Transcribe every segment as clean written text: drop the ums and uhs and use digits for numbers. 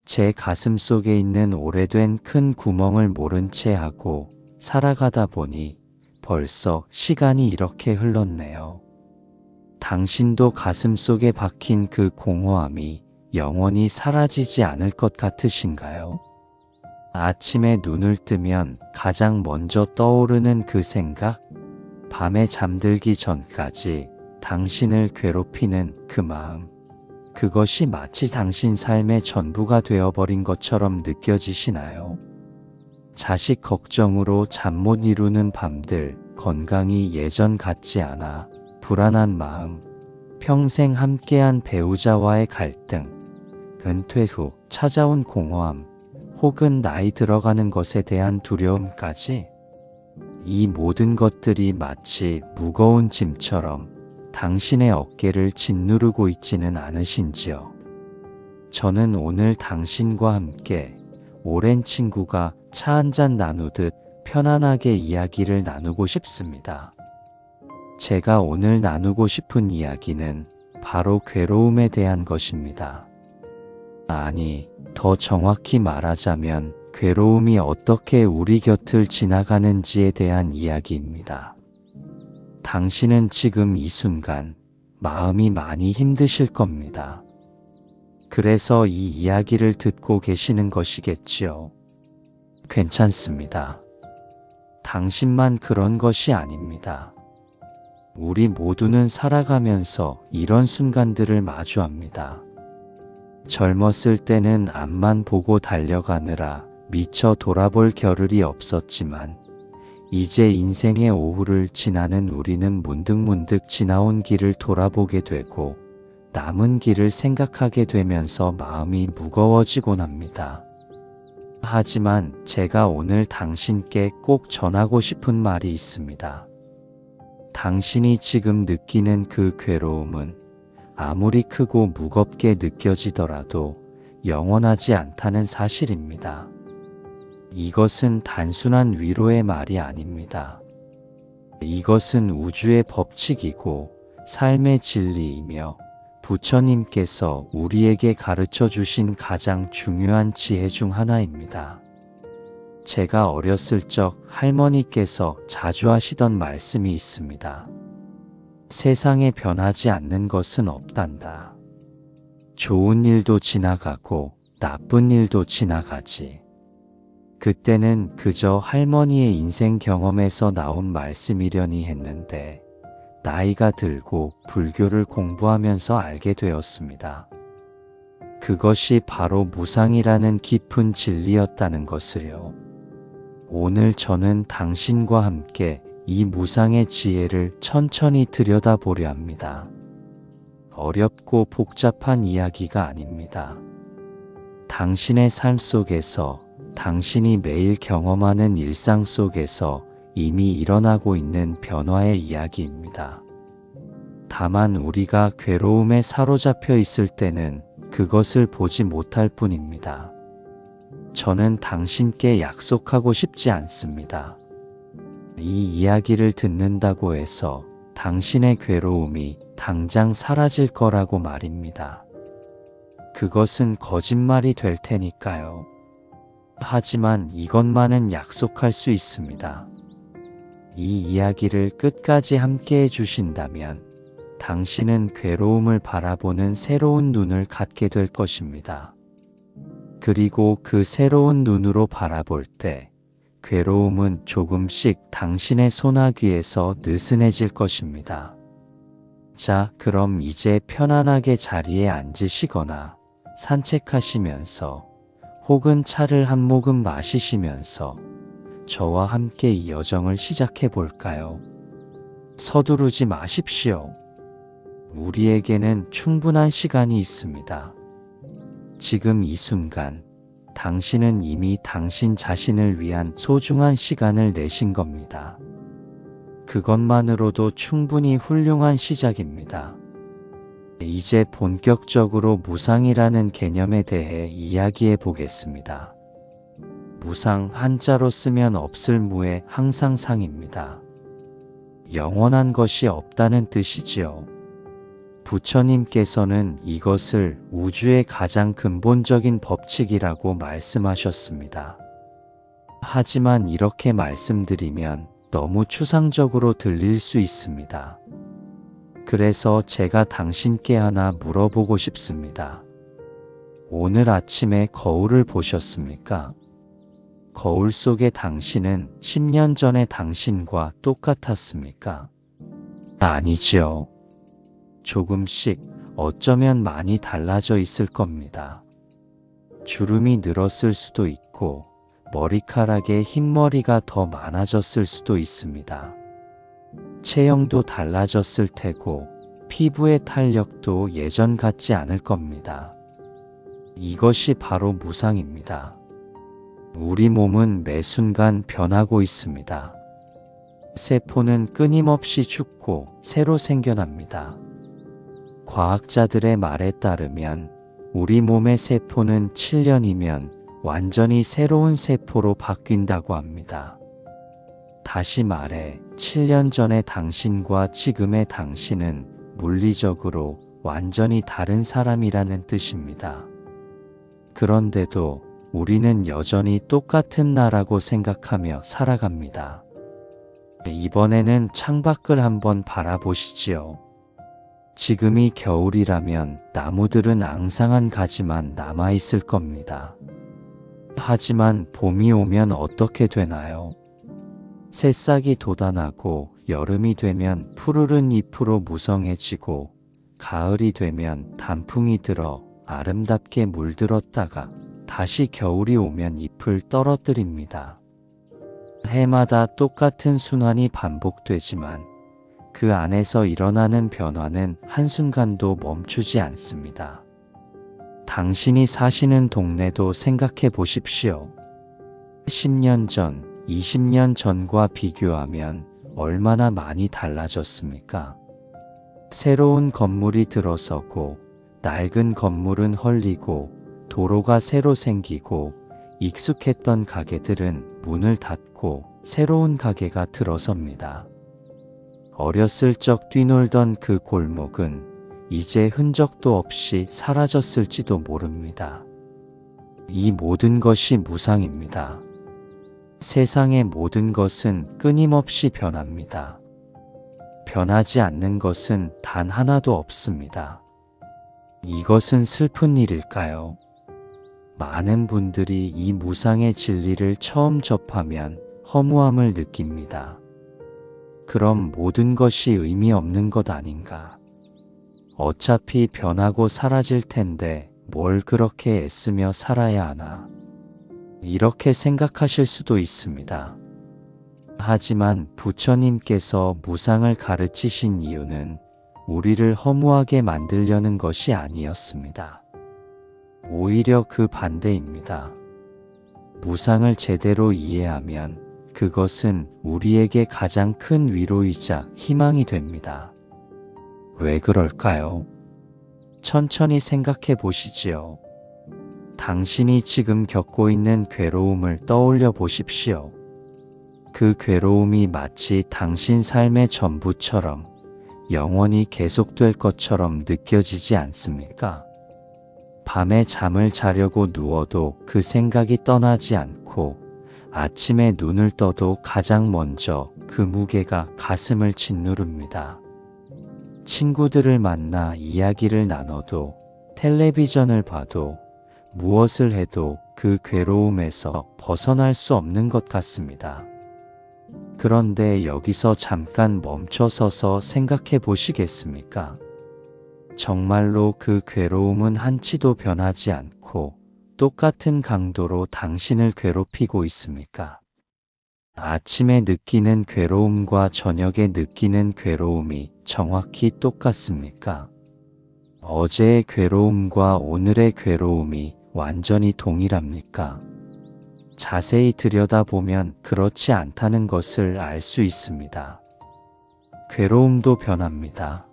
제 가슴 속에 있는 오래된 큰 구멍을 모른 채 하고 살아가다 보니 벌써 시간이 이렇게 흘렀네요. 당신도 가슴 속에 박힌 그 공허함이 영원히 사라지지 않을 것 같으신가요? 아침에 눈을 뜨면 가장 먼저 떠오르는 그 생각, 밤에 잠들기 전까지 당신을 괴롭히는 그 마음, 그것이 마치 당신 삶의 전부가 되어버린 것처럼 느껴지시나요? 자식 걱정으로 잠 못 이루는 밤들, 건강이 예전 같지 않아 불안한 마음, 평생 함께한 배우자와의 갈등, 은퇴 후 찾아온 공허함, 혹은 나이 들어가는 것에 대한 두려움까지, 이 모든 것들이 마치 무거운 짐처럼 당신의 어깨를 짓누르고 있지는 않으신지요? 저는 오늘 당신과 함께 오랜 친구가 차 한잔 나누듯 편안하게 이야기를 나누고 싶습니다. 제가 오늘 나누고 싶은 이야기는 바로 괴로움에 대한 것입니다. 아니, 더 정확히 말하자면 괴로움이 어떻게 우리 곁을 지나가는지에 대한 이야기입니다. 당신은 지금 이 순간 마음이 많이 힘드실 겁니다. 그래서 이 이야기를 듣고 계시는 것이겠지요. 괜찮습니다. 당신만 그런 것이 아닙니다. 우리 모두는 살아가면서 이런 순간들을 마주합니다. 젊었을 때는 앞만 보고 달려가느라 미처 돌아볼 겨를이 없었지만, 이제 인생의 오후를 지나는 우리는 문득문득 지나온 길을 돌아보게 되고 남은 길을 생각하게 되면서 마음이 무거워지곤 합니다. 하지만 제가 오늘 당신께 꼭 전하고 싶은 말이 있습니다. 당신이 지금 느끼는 그 괴로움은 아무리 크고 무겁게 느껴지더라도 영원하지 않다는 사실입니다. 이것은 단순한 위로의 말이 아닙니다. 이것은 우주의 법칙이고 삶의 진리이며 부처님께서 우리에게 가르쳐 주신 가장 중요한 지혜 중 하나입니다. 제가 어렸을 적 할머니께서 자주 하시던 말씀이 있습니다. 세상에 변하지 않는 것은 없단다. 좋은 일도 지나가고 나쁜 일도 지나가지. 그때는 그저 할머니의 인생 경험에서 나온 말씀이려니 했는데, 나이가 들고 불교를 공부하면서 알게 되었습니다. 그것이 바로 무상이라는 깊은 진리였다는 것을요. 오늘 저는 당신과 함께 이 무상의 지혜를 천천히 들여다보려 합니다. 어렵고 복잡한 이야기가 아닙니다. 당신의 삶 속에서, 당신이 매일 경험하는 일상 속에서 이미 일어나고 있는 변화의 이야기입니다. 다만 우리가 괴로움에 사로잡혀 있을 때는 그것을 보지 못할 뿐입니다. 저는 당신께 약속하고 싶지 않습니다. 이 이야기를 듣는다고 해서 당신의 괴로움이 당장 사라질 거라고 말입니다. 그것은 거짓말이 될 테니까요. 하지만 이것만은 약속할 수 있습니다. 이 이야기를 끝까지 함께 해주신다면 당신은 괴로움을 바라보는 새로운 눈을 갖게 될 것입니다. 그리고 그 새로운 눈으로 바라볼 때 괴로움은 조금씩 당신의 소나귀에서 느슨해질 것입니다. 자, 그럼 이제 편안하게 자리에 앉으시거나 산책하시면서 혹은 차를 한 모금 마시시면서 저와 함께 이 여정을 시작해 볼까요? 서두르지 마십시오. 우리에게는 충분한 시간이 있습니다. 지금 이 순간, 당신은 이미 당신 자신을 위한 소중한 시간을 내신 겁니다. 그것만으로도 충분히 훌륭한 시작입니다. 이제 본격적으로 무상이라는 개념에 대해 이야기해 보겠습니다. 무상, 한자로 쓰면 없을 무의 항상 상입니다. 영원한 것이 없다는 뜻이지요. 부처님께서는 이것을 우주의 가장 근본적인 법칙이라고 말씀하셨습니다. 하지만 이렇게 말씀드리면 너무 추상적으로 들릴 수 있습니다. 그래서 제가 당신께 하나 물어보고 싶습니다. 오늘 아침에 거울을 보셨습니까? 거울 속의 당신은 10년 전의 당신과 똑같았습니까? 아니지요. 조금씩 어쩌면 많이 달라져 있을 겁니다. 주름이 늘었을 수도 있고 머리카락에 흰머리가 더 많아졌을 수도 있습니다. 체형도 달라졌을 테고 피부의 탄력도 예전 같지 않을 겁니다. 이것이 바로 무상입니다. 우리 몸은 매 순간 변하고 있습니다. 세포는 끊임없이 죽고 새로 생겨납니다. 과학자들의 말에 따르면 우리 몸의 세포는 7년이면 완전히 새로운 세포로 바뀐다고 합니다. 다시 말해 7년 전의 당신과 지금의 당신은 물리적으로 완전히 다른 사람이라는 뜻입니다. 그런데도 우리는 여전히 똑같은 나라고 생각하며 살아갑니다. 이번에는 창밖을 한번 바라보시지요. 지금이 겨울이라면 나무들은 앙상한 가지만 남아있을 겁니다. 하지만 봄이 오면 어떻게 되나요? 새싹이 돋아나고 여름이 되면 푸르른 잎으로 무성해지고 가을이 되면 단풍이 들어 아름답게 물들었다가 다시 겨울이 오면 잎을 떨어뜨립니다. 해마다 똑같은 순환이 반복되지만 그 안에서 일어나는 변화는 한순간도 멈추지 않습니다. 당신이 사시는 동네도 생각해 보십시오. 10년 전, 20년 전과 비교하면 얼마나 많이 달라졌습니까? 새로운 건물이 들어서고 낡은 건물은 헐리고 도로가 새로 생기고 익숙했던 가게들은 문을 닫고 새로운 가게가 들어섭니다. 어렸을 적 뛰놀던 그 골목은 이제 흔적도 없이 사라졌을지도 모릅니다. 이 모든 것이 무상입니다. 세상의 모든 것은 끊임없이 변합니다. 변하지 않는 것은 단 하나도 없습니다. 이것은 슬픈 일일까요? 많은 분들이 이 무상의 진리를 처음 접하면 허무함을 느낍니다. 그럼 모든 것이 의미 없는 것 아닌가? 어차피 변하고 사라질 텐데 뭘 그렇게 애쓰며 살아야 하나? 이렇게 생각하실 수도 있습니다. 하지만 부처님께서 무상을 가르치신 이유는 우리를 허무하게 만들려는 것이 아니었습니다. 오히려 그 반대입니다. 무상을 제대로 이해하면 그것은 우리에게 가장 큰 위로이자 희망이 됩니다. 왜 그럴까요? 천천히 생각해 보시지요. 당신이 지금 겪고 있는 괴로움을 떠올려 보십시오. 그 괴로움이 마치 당신 삶의 전부처럼 영원히 계속될 것처럼 느껴지지 않습니까? 밤에 잠을 자려고 누워도 그 생각이 떠나지 않고 아침에 눈을 떠도 가장 먼저 그 무게가 가슴을 짓누릅니다. 친구들을 만나 이야기를 나눠도 텔레비전을 봐도 무엇을 해도 그 괴로움에서 벗어날 수 없는 것 같습니다. 그런데 여기서 잠깐 멈춰서서 생각해 보시겠습니까? 정말로 그 괴로움은 한치도 변하지 않고 똑같은 강도로 당신을 괴롭히고 있습니까? 아침에 느끼는 괴로움과 저녁에 느끼는 괴로움이 정확히 똑같습니까? 어제의 괴로움과 오늘의 괴로움이 완전히 동일합니까? 자세히 들여다보면 그렇지 않다는 것을 알 수 있습니다. 괴로움도 변합니다.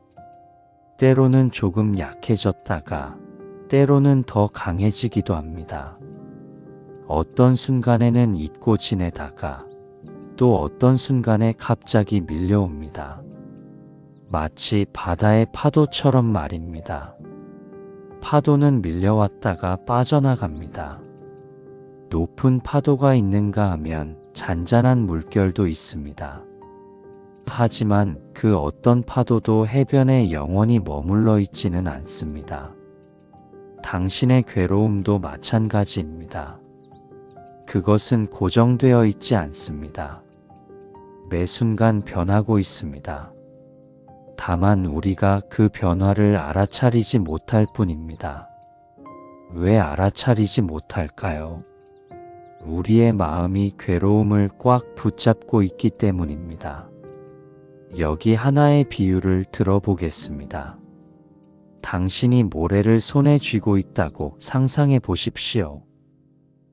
때로는 조금 약해졌다가 때로는 더 강해지기도 합니다. 어떤 순간에는 잊고 지내다가 또 어떤 순간에 갑자기 밀려옵니다. 마치 바다의 파도처럼 말입니다. 파도는 밀려왔다가 빠져나갑니다. 높은 파도가 있는가 하면 잔잔한 물결도 있습니다. 하지만 그 어떤 파도도 해변에 영원히 머물러 있지는 않습니다. 당신의 괴로움도 마찬가지입니다. 그것은 고정되어 있지 않습니다. 매 순간 변하고 있습니다. 다만 우리가 그 변화를 알아차리지 못할 뿐입니다. 왜 알아차리지 못할까요? 우리의 마음이 괴로움을 꽉 붙잡고 있기 때문입니다. 여기 하나의 비유를 들어보겠습니다. 당신이 모래를 손에 쥐고 있다고 상상해 보십시오.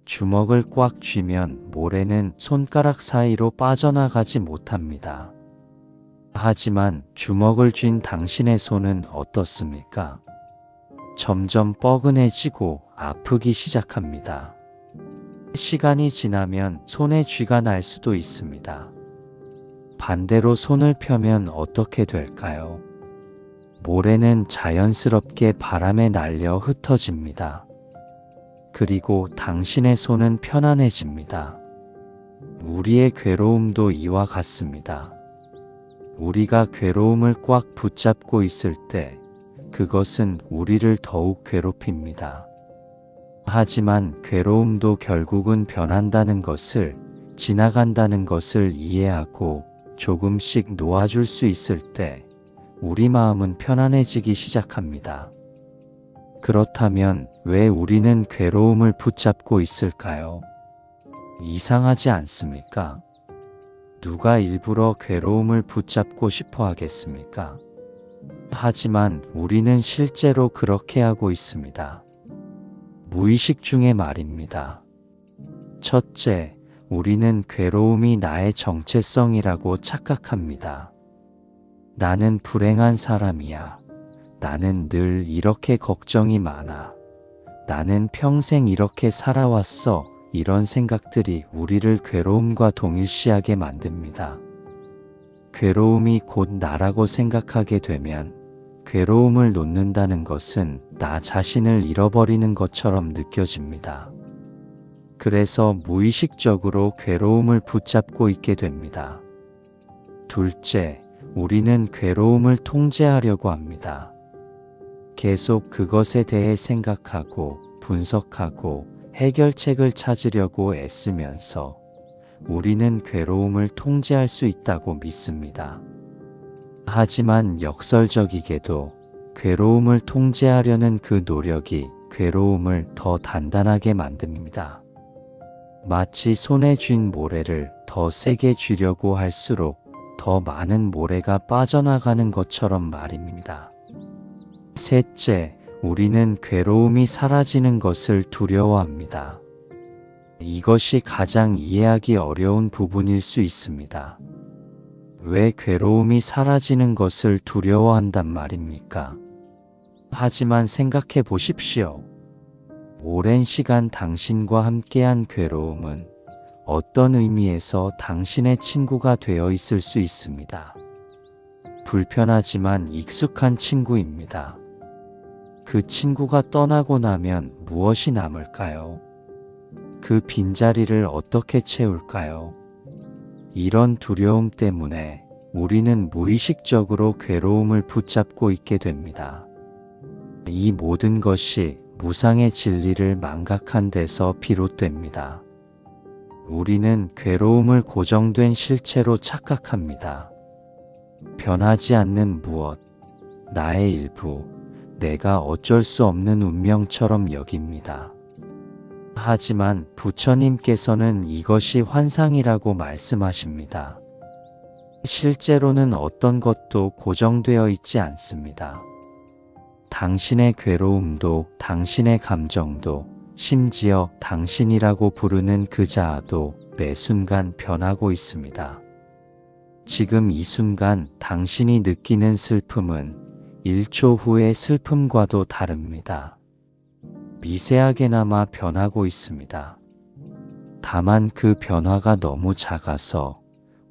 주먹을 꽉 쥐면 모래는 손가락 사이로 빠져나가지 못합니다. 하지만 주먹을 쥔 당신의 손은 어떻습니까? 점점 뻐근해지고 아프기 시작합니다. 시간이 지나면 손에 쥐가 날 수도 있습니다. 반대로 손을 펴면 어떻게 될까요? 모래는 자연스럽게 바람에 날려 흩어집니다. 그리고 당신의 손은 편안해집니다. 우리의 괴로움도 이와 같습니다. 우리가 괴로움을 꽉 붙잡고 있을 때 그것은 우리를 더욱 괴롭힙니다. 하지만 괴로움도 결국은 변한다는 것을, 지나간다는 것을 이해하고 조금씩 놓아줄 수 있을 때 우리 마음은 편안해지기 시작합니다. 그렇다면 왜 우리는 괴로움을 붙잡고 있을까요? 이상하지 않습니까? 누가 일부러 괴로움을 붙잡고 싶어 하겠습니까? 하지만 우리는 실제로 그렇게 하고 있습니다. 무의식 중에 말입니다. 첫째, 우리는 괴로움이 나의 정체성이라고 착각합니다. 나는 불행한 사람이야. 나는 늘 이렇게 걱정이 많아. 나는 평생 이렇게 살아왔어. 이런 생각들이 우리를 괴로움과 동일시하게 만듭니다. 괴로움이 곧 나라고 생각하게 되면 괴로움을 놓는다는 것은 나 자신을 잃어버리는 것처럼 느껴집니다. 그래서 무의식적으로 괴로움을 붙잡고 있게 됩니다. 둘째, 우리는 괴로움을 통제하려고 합니다. 계속 그것에 대해 생각하고 분석하고 해결책을 찾으려고 애쓰면서 우리는 괴로움을 통제할 수 있다고 믿습니다. 하지만 역설적이게도 괴로움을 통제하려는 그 노력이 괴로움을 더 단단하게 만듭니다. 마치 손에 쥔 모래를 더 세게 쥐려고 할수록 더 많은 모래가 빠져나가는 것처럼 말입니다. 셋째, 우리는 괴로움이 사라지는 것을 두려워합니다. 이것이 가장 이해하기 어려운 부분일 수 있습니다. 왜 괴로움이 사라지는 것을 두려워한단 말입니까? 하지만 생각해 보십시오. 오랜 시간 당신과 함께한 괴로움은 어떤 의미에서 당신의 친구가 되어 있을 수 있습니다. 불편하지만 익숙한 친구입니다. 그 친구가 떠나고 나면 무엇이 남을까요? 그 빈자리를 어떻게 채울까요? 이런 두려움 때문에 우리는 무의식적으로 괴로움을 붙잡고 있게 됩니다. 이 모든 것이 무상의 진리를 망각한 데서 비롯됩니다. 우리는 괴로움을 고정된 실체로 착각합니다. 변하지 않는 무엇, 나의 일부, 내가 어쩔 수 없는 운명처럼 여깁니다. 하지만 부처님께서는 이것이 환상이라고 말씀하십니다. 실제로는 어떤 것도 고정되어 있지 않습니다. 당신의 괴로움도, 당신의 감정도, 심지어 당신이라고 부르는 그 자아도 매 순간 변하고 있습니다. 지금 이 순간 당신이 느끼는 슬픔은 1초 후의 슬픔과도 다릅니다. 미세하게나마 변하고 있습니다. 다만 그 변화가 너무 작아서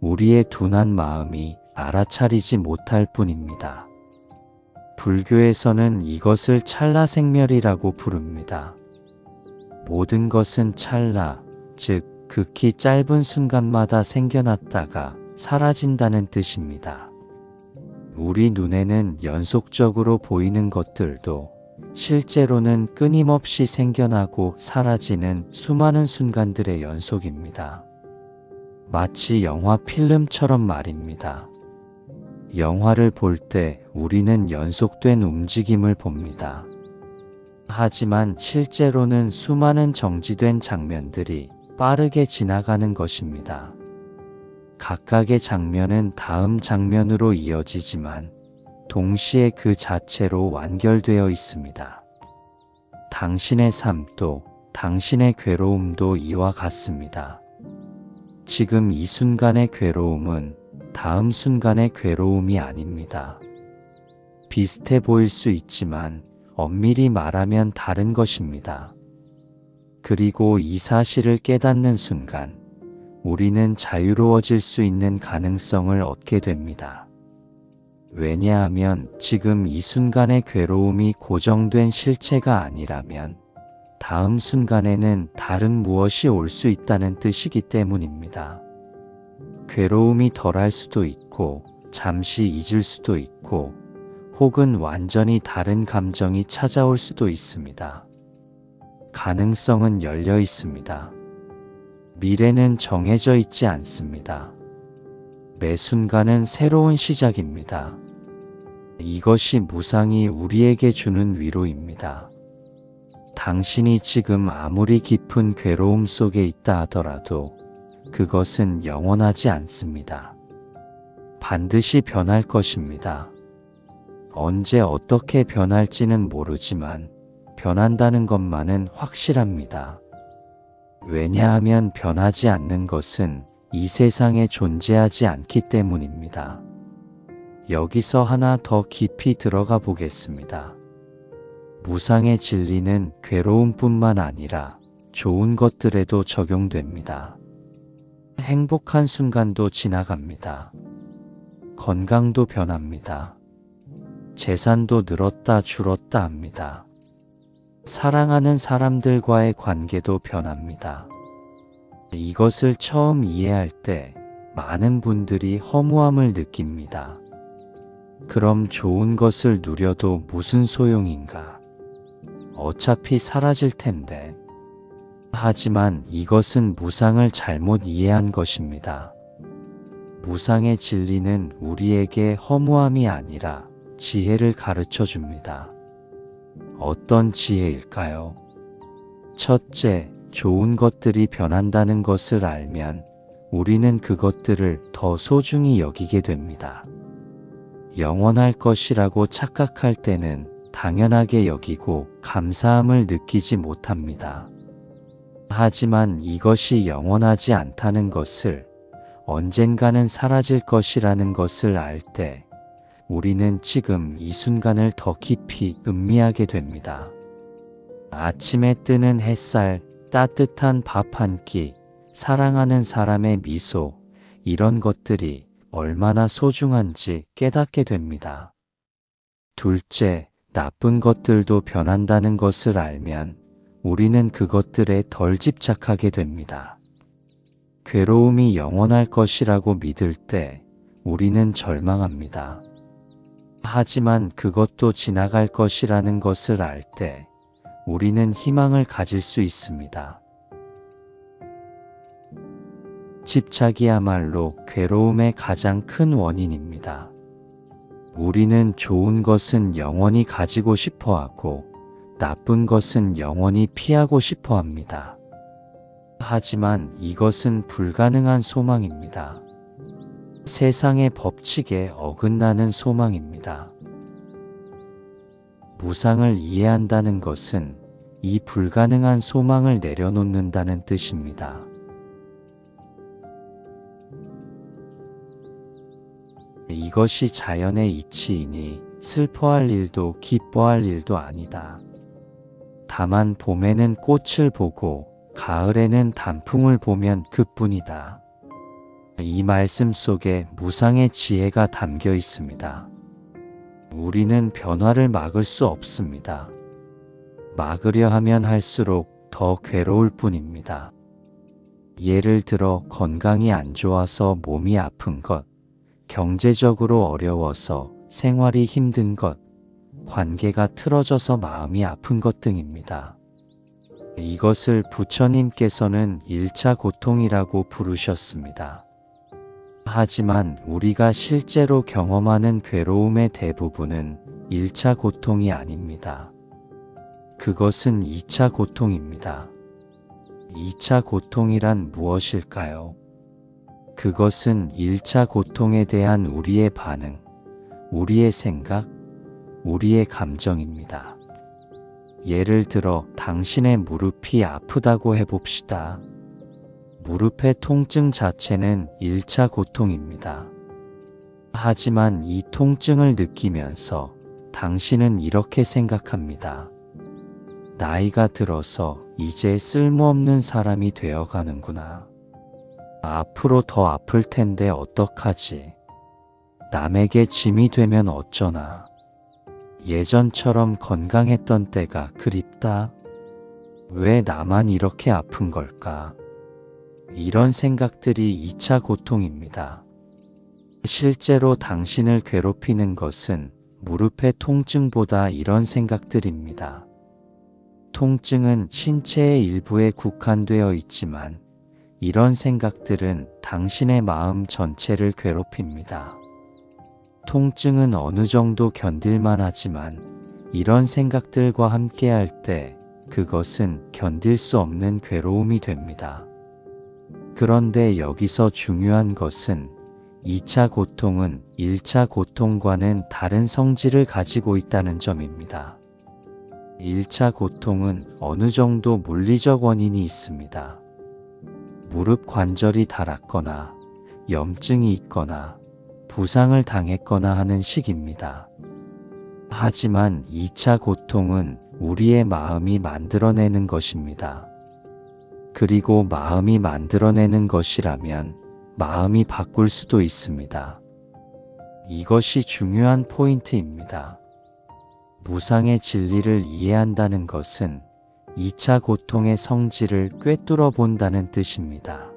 우리의 둔한 마음이 알아차리지 못할 뿐입니다. 불교에서는 이것을 찰나생멸이라고 부릅니다. 모든 것은 찰나, 즉 극히 짧은 순간마다 생겨났다가 사라진다는 뜻입니다. 우리 눈에는 연속적으로 보이는 것들도 실제로는 끊임없이 생겨나고 사라지는 수많은 순간들의 연속입니다. 마치 영화 필름처럼 말입니다. 영화를 볼 때 우리는 연속된 움직임을 봅니다. 하지만 실제로는 수많은 정지된 장면들이 빠르게 지나가는 것입니다. 각각의 장면은 다음 장면으로 이어지지만 동시에 그 자체로 완결되어 있습니다. 당신의 삶도 당신의 괴로움도 이와 같습니다. 지금 이 순간의 괴로움은 다음 순간의 괴로움이 아닙니다. 비슷해 보일 수 있지만 엄밀히 말하면 다른 것입니다. 그리고 이 사실을 깨닫는 순간 우리는 자유로워질 수 있는 가능성을 얻게 됩니다. 왜냐하면 지금 이 순간의 괴로움이 고정된 실체가 아니라면 다음 순간에는 다른 무엇이 올 수 있다는 뜻이기 때문입니다. 괴로움이 덜할 수도 있고 잠시 잊을 수도 있고 혹은 완전히 다른 감정이 찾아올 수도 있습니다. 가능성은 열려 있습니다. 미래는 정해져 있지 않습니다. 매 순간은 새로운 시작입니다. 이것이 무상이 우리에게 주는 위로입니다. 당신이 지금 아무리 깊은 괴로움 속에 있다 하더라도 그것은 영원하지 않습니다. 반드시 변할 것입니다. 언제 어떻게 변할지는 모르지만 변한다는 것만은 확실합니다. 왜냐하면 변하지 않는 것은 이 세상에 존재하지 않기 때문입니다. 여기서 하나 더 깊이 들어가 보겠습니다. 무상의 진리는 괴로움뿐만 아니라 좋은 것들에도 적용됩니다. 행복한 순간도 지나갑니다. 건강도 변합니다. 재산도 늘었다 줄었다 합니다. 사랑하는 사람들과의 관계도 변합니다. 이것을 처음 이해할 때 많은 분들이 허무함을 느낍니다. 그럼 좋은 것을 누려도 무슨 소용인가? 어차피 사라질 텐데. 하지만 이것은 무상을 잘못 이해한 것입니다. 무상의 진리는 우리에게 허무함이 아니라 지혜를 가르쳐 줍니다. 어떤 지혜일까요? 첫째, 좋은 것들이 변한다는 것을 알면 우리는 그것들을 더 소중히 여기게 됩니다. 영원할 것이라고 착각할 때는 당연하게 여기고 감사함을 느끼지 못합니다. 하지만 이것이 영원하지 않다는 것을, 언젠가는 사라질 것이라는 것을 알 때 우리는 지금 이 순간을 더 깊이 음미하게 됩니다. 아침에 뜨는 햇살, 따뜻한 밥 한 끼, 사랑하는 사람의 미소, 이런 것들이 얼마나 소중한지 깨닫게 됩니다. 둘째, 나쁜 것들도 변한다는 것을 알면 우리는 그것들에 덜 집착하게 됩니다. 괴로움이 영원할 것이라고 믿을 때 우리는 절망합니다. 하지만 그것도 지나갈 것이라는 것을 알 때 우리는 희망을 가질 수 있습니다. 집착이야말로 괴로움의 가장 큰 원인입니다. 우리는 좋은 것은 영원히 가지고 싶어 하고 나쁜 것은 영원히 피하고 싶어 합니다. 하지만 이것은 불가능한 소망입니다. 세상의 법칙에 어긋나는 소망입니다. 무상을 이해한다는 것은 이 불가능한 소망을 내려놓는다는 뜻입니다. 이것이 자연의 이치이니 슬퍼할 일도 기뻐할 일도 아니다. 다만 봄에는 꽃을 보고 가을에는 단풍을 보면 그뿐이다. 이 말씀 속에 무상의 지혜가 담겨 있습니다. 우리는 변화를 막을 수 없습니다. 막으려 하면 할수록 더 괴로울 뿐입니다. 예를 들어 건강이 안 좋아서 몸이 아픈 것, 경제적으로 어려워서 생활이 힘든 것, 관계가 틀어져서 마음이 아픈 것 등입니다. 이것을 부처님께서는 1차 고통이라고 부르셨습니다. 하지만 우리가 실제로 경험하는 괴로움의 대부분은 1차 고통이 아닙니다. 그것은 2차 고통입니다. 2차 고통이란 무엇일까요? 그것은 1차 고통에 대한 우리의 반응, 우리의 생각, 우리의 감정입니다. 예를 들어 당신의 무릎이 아프다고 해봅시다. 무릎의 통증 자체는 1차 고통입니다. 하지만 이 통증을 느끼면서 당신은 이렇게 생각합니다. 나이가 들어서 이제 쓸모없는 사람이 되어가는구나. 앞으로 더 아플 텐데 어떡하지? 남에게 짐이 되면 어쩌나? 예전처럼 건강했던 때가 그립다. 왜 나만 이렇게 아픈 걸까? 이런 생각들이 2차 고통입니다. 실제로 당신을 괴롭히는 것은 무릎의 통증보다 이런 생각들입니다. 통증은 신체의 일부에 국한되어 있지만 이런 생각들은 당신의 마음 전체를 괴롭힙니다. 통증은 어느 정도 견딜만 하지만 이런 생각들과 함께할 때 그것은 견딜 수 없는 괴로움이 됩니다. 그런데 여기서 중요한 것은 2차 고통은 1차 고통과는 다른 성질을 가지고 있다는 점입니다. 1차 고통은 어느 정도 물리적 원인이 있습니다. 무릎 관절이 닳았거나 염증이 있거나 부상을 당했거나 하는 식입니다. 하지만 2차 고통은 우리의 마음이 만들어내는 것입니다. 그리고 마음이 만들어내는 것이라면 마음이 바꿀 수도 있습니다. 이것이 중요한 포인트입니다. 무상의 진리를 이해한다는 것은 2차 고통의 성질을 꿰뚫어 본다는 뜻입니다.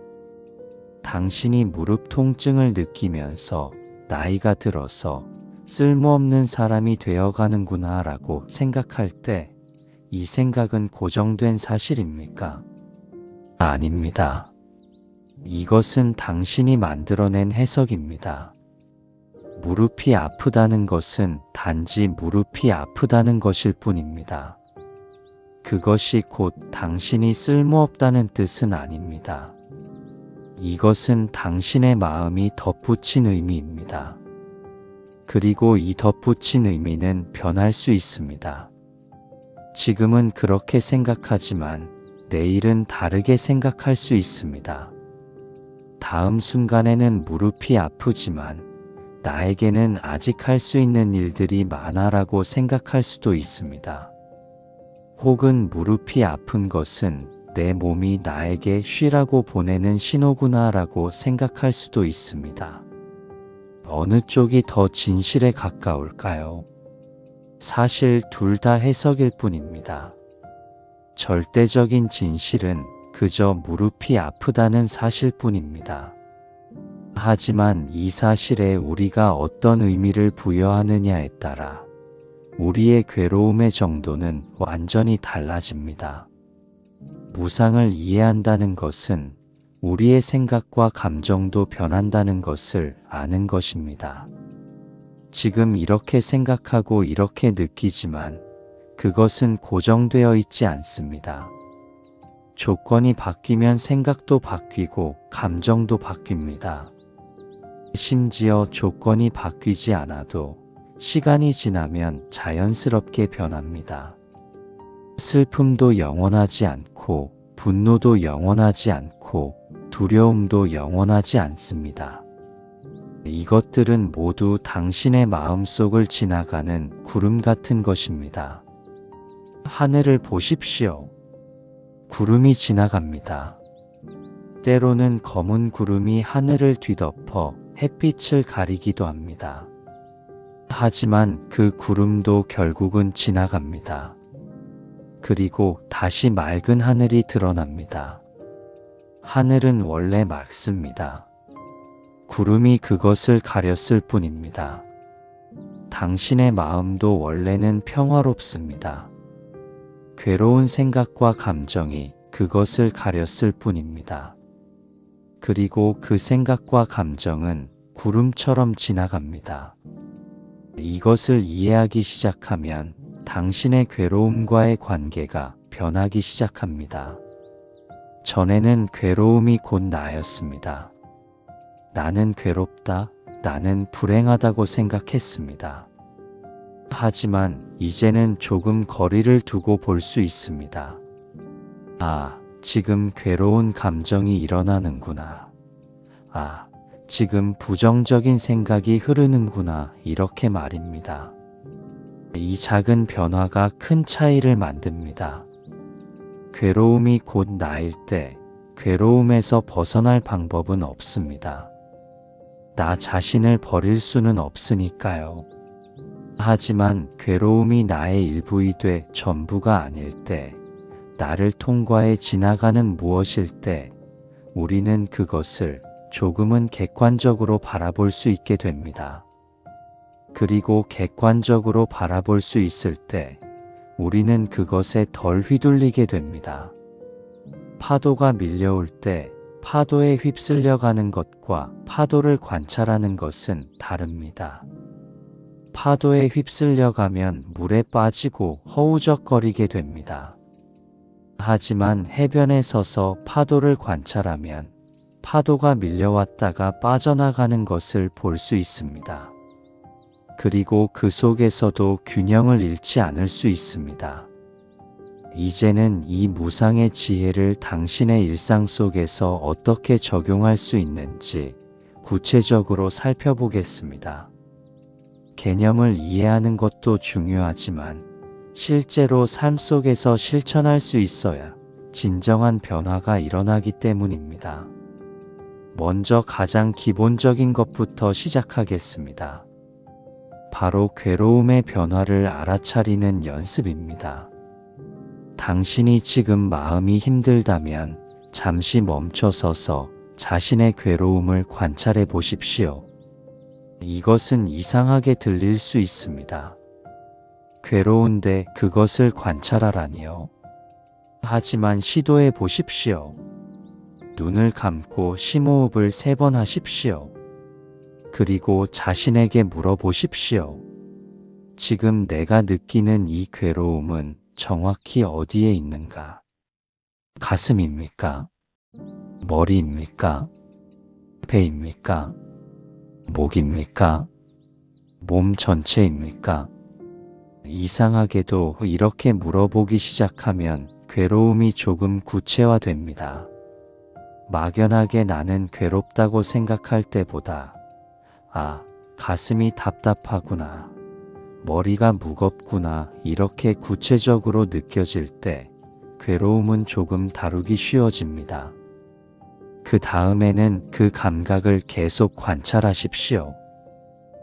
당신이 무릎 통증을 느끼면서 나이가 들어서 쓸모없는 사람이 되어가는구나 라고 생각할 때 이 생각은 고정된 사실입니까? 아닙니다. 이것은 당신이 만들어낸 해석입니다. 무릎이 아프다는 것은 단지 무릎이 아프다는 것일 뿐입니다. 그것이 곧 당신이 쓸모없다는 뜻은 아닙니다. 이것은 당신의 마음이 덧붙인 의미입니다. 그리고 이 덧붙인 의미는 변할 수 있습니다. 지금은 그렇게 생각하지만 내일은 다르게 생각할 수 있습니다. 다음 순간에는 무릎이 아프지만 나에게는 아직 할 수 있는 일들이 많아라고 생각할 수도 있습니다. 혹은 무릎이 아픈 것은 내 몸이 나에게 쉬라고 보내는 신호구나 라고 생각할 수도 있습니다. 어느 쪽이 더 진실에 가까울까요? 사실 둘 다 해석일 뿐입니다. 절대적인 진실은 그저 무릎이 아프다는 사실뿐입니다. 하지만 이 사실에 우리가 어떤 의미를 부여하느냐에 따라 우리의 괴로움의 정도는 완전히 달라집니다. 무상을 이해한다는 것은 우리의 생각과 감정도 변한다는 것을 아는 것입니다. 지금 이렇게 생각하고 이렇게 느끼지만 그것은 고정되어 있지 않습니다. 조건이 바뀌면 생각도 바뀌고 감정도 바뀝니다. 심지어 조건이 바뀌지 않아도 시간이 지나면 자연스럽게 변합니다. 슬픔도 영원하지 않고 분노도 영원하지 않고 두려움도 영원하지 않습니다. 이것들은 모두 당신의 마음속을 지나가는 구름 같은 것입니다. 하늘을 보십시오. 구름이 지나갑니다. 때로는 검은 구름이 하늘을 뒤덮어 햇빛을 가리기도 합니다. 하지만 그 구름도 결국은 지나갑니다. 그리고 다시 맑은 하늘이 드러납니다. 하늘은 원래 맑습니다. 구름이 그것을 가렸을 뿐입니다. 당신의 마음도 원래는 평화롭습니다. 괴로운 생각과 감정이 그것을 가렸을 뿐입니다. 그리고 그 생각과 감정은 구름처럼 지나갑니다. 이것을 이해하기 시작하면 당신의 괴로움과의 관계가 변하기 시작합니다. 전에는 괴로움이 곧 나였습니다. 나는 괴롭다, 나는 불행하다고 생각했습니다. 하지만 이제는 조금 거리를 두고 볼 수 있습니다. 아, 지금 괴로운 감정이 일어나는구나. 아, 지금 부정적인 생각이 흐르는구나. 이렇게 말입니다. 이 작은 변화가 큰 차이를 만듭니다. 괴로움이 곧 나일 때 괴로움에서 벗어날 방법은 없습니다. 나 자신을 버릴 수는 없으니까요. 하지만 괴로움이 나의 일부이되 전부가 아닐 때, 나를 통과해 지나가는 무엇일 때, 우리는 그것을 조금은 객관적으로 바라볼 수 있게 됩니다. 그리고 객관적으로 바라볼 수 있을 때, 우리는 그것에 덜 휘둘리게 됩니다. 파도가 밀려올 때 파도에 휩쓸려가는 것과 파도를 관찰하는 것은 다릅니다. 파도에 휩쓸려가면 물에 빠지고 허우적거리게 됩니다. 하지만 해변에 서서 파도를 관찰하면 파도가 밀려왔다가 빠져나가는 것을 볼 수 있습니다. 그리고 그 속에서도 균형을 잃지 않을 수 있습니다. 이제는 이 무상의 지혜를 당신의 일상 속에서 어떻게 적용할 수 있는지 구체적으로 살펴보겠습니다. 개념을 이해하는 것도 중요하지만 실제로 삶 속에서 실천할 수 있어야 진정한 변화가 일어나기 때문입니다. 먼저 가장 기본적인 것부터 시작하겠습니다. 바로 괴로움의 변화를 알아차리는 연습입니다. 당신이 지금 마음이 힘들다면 잠시 멈춰서서 자신의 괴로움을 관찰해 보십시오. 이것은 이상하게 들릴 수 있습니다. 괴로운데 그것을 관찰하라니요. 하지만 시도해 보십시오. 눈을 감고 심호흡을 3번 하십시오. 그리고 자신에게 물어보십시오. 지금 내가 느끼는 이 괴로움은 정확히 어디에 있는가? 가슴입니까? 머리입니까? 배입니까? 목입니까? 몸 전체입니까? 이상하게도 이렇게 물어보기 시작하면 괴로움이 조금 구체화됩니다. 막연하게 나는 괴롭다고 생각할 때보다 아, 가슴이 답답하구나, 머리가 무겁구나 이렇게 구체적으로 느껴질 때 괴로움은 조금 다루기 쉬워집니다. 그 다음에는 그 감각을 계속 관찰하십시오.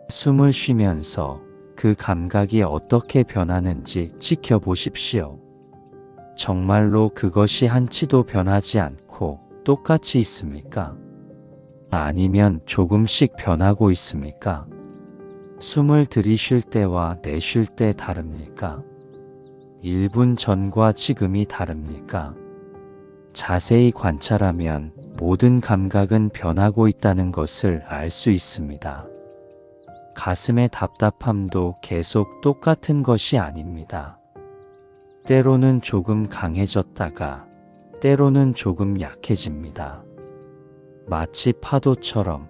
숨을 쉬면서 그 감각이 어떻게 변하는지 지켜보십시오. 정말로 그것이 한치도 변하지 않고 똑같이 있습니까? 아니면 조금씩 변하고 있습니까? 숨을 들이쉴 때와 내쉴 때 다릅니까? 1분 전과 지금이 다릅니까? 자세히 관찰하면 모든 감각은 변하고 있다는 것을 알 수 있습니다. 가슴의 답답함도 계속 똑같은 것이 아닙니다. 때로는 조금 강해졌다가 때로는 조금 약해집니다. 마치 파도처럼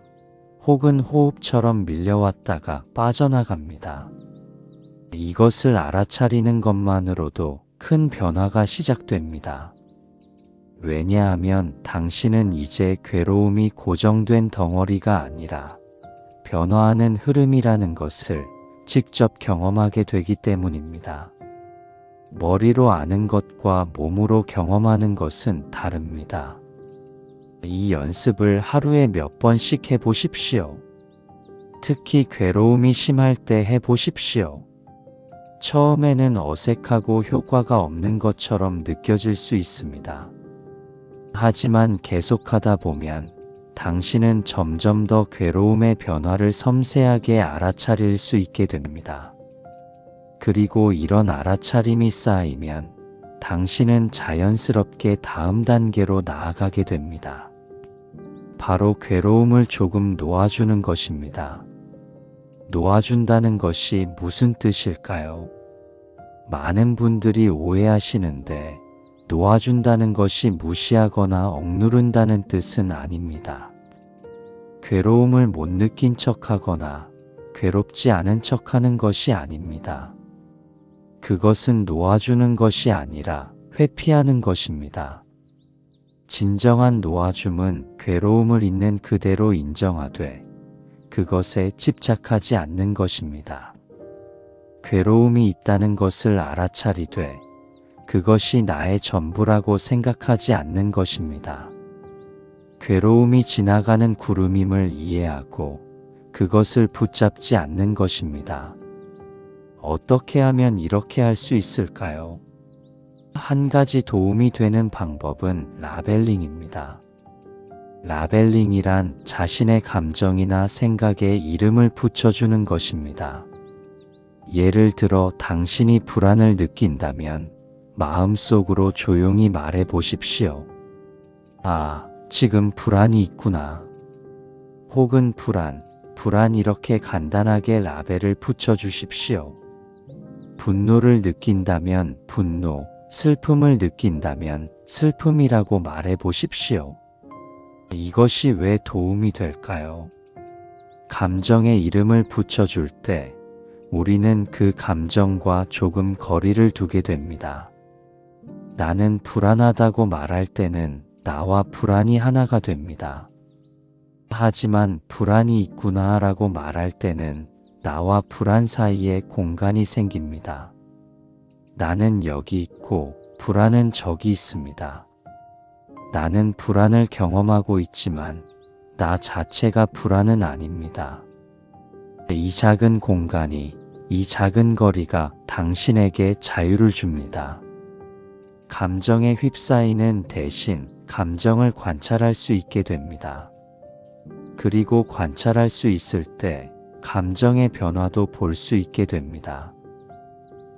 혹은 호흡처럼 밀려왔다가 빠져나갑니다. 이것을 알아차리는 것만으로도 큰 변화가 시작됩니다. 왜냐하면 당신은 이제 괴로움이 고정된 덩어리가 아니라 변화하는 흐름이라는 것을 직접 경험하게 되기 때문입니다. 머리로 아는 것과 몸으로 경험하는 것은 다릅니다. 이 연습을 하루에 몇 번씩 해보십시오. 특히 괴로움이 심할 때 해보십시오. 처음에는 어색하고 효과가 없는 것처럼 느껴질 수 있습니다. 하지만 계속하다 보면 당신은 점점 더 괴로움의 변화를 섬세하게 알아차릴 수 있게 됩니다. 그리고 이런 알아차림이 쌓이면 당신은 자연스럽게 다음 단계로 나아가게 됩니다. 바로 괴로움을 조금 놓아주는 것입니다. 놓아준다는 것이 무슨 뜻일까요? 많은 분들이 오해하시는데 놓아준다는 것이 무시하거나 억누른다는 뜻은 아닙니다. 괴로움을 못 느낀 척하거나 괴롭지 않은 척하는 것이 아닙니다. 그것은 놓아주는 것이 아니라 회피하는 것입니다. 진정한 놓아줌은 괴로움을 있는 그대로 인정하되 그것에 집착하지 않는 것입니다. 괴로움이 있다는 것을 알아차리되 그것이 나의 전부라고 생각하지 않는 것입니다. 괴로움이 지나가는 구름임을 이해하고 그것을 붙잡지 않는 것입니다. 어떻게 하면 이렇게 할 수 있을까요? 한 가지 도움이 되는 방법은 라벨링입니다. 라벨링이란 자신의 감정이나 생각에 이름을 붙여주는 것입니다. 예를 들어 당신이 불안을 느낀다면 마음속으로 조용히 말해 보십시오. 아, 지금 불안이 있구나. 혹은 불안 이렇게 간단하게 라벨을 붙여주십시오. 분노를 느낀다면 분노, 슬픔을 느낀다면 슬픔이라고 말해 보십시오. 이것이 왜 도움이 될까요? 감정에 이름을 붙여줄 때 우리는 그 감정과 조금 거리를 두게 됩니다. 나는 불안하다고 말할 때는 나와 불안이 하나가 됩니다. 하지만 불안이 있구나 라고 말할 때는 나와 불안 사이에 공간이 생깁니다. 나는 여기 있고 불안은 저기 있습니다. 나는 불안을 경험하고 있지만 나 자체가 불안은 아닙니다. 이 작은 공간이, 이 작은 거리가 당신에게 자유를 줍니다. 감정에 휩싸이는 대신 감정을 관찰할 수 있게 됩니다. 그리고 관찰할 수 있을 때 감정의 변화도 볼 수 있게 됩니다.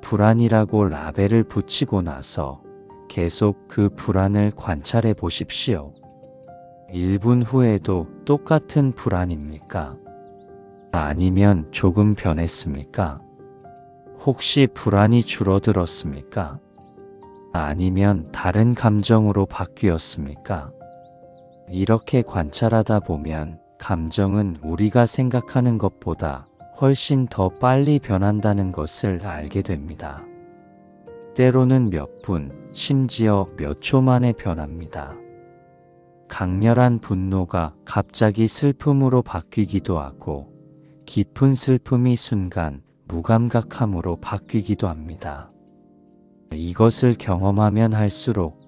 불안이라고 라벨을 붙이고 나서 계속 그 불안을 관찰해 보십시오. 1분 후에도 똑같은 불안입니까? 아니면 조금 변했습니까? 혹시 불안이 줄어들었습니까? 아니면 다른 감정으로 바뀌었습니까? 이렇게 관찰하다 보면 감정은 우리가 생각하는 것보다 훨씬 더 빨리 변한다는 것을 알게 됩니다. 때로는 몇 분, 심지어 몇 초 만에 변합니다. 강렬한 분노가 갑자기 슬픔으로 바뀌기도 하고 깊은 슬픔이 순간 무감각함으로 바뀌기도 합니다. 이것을 경험하면 할수록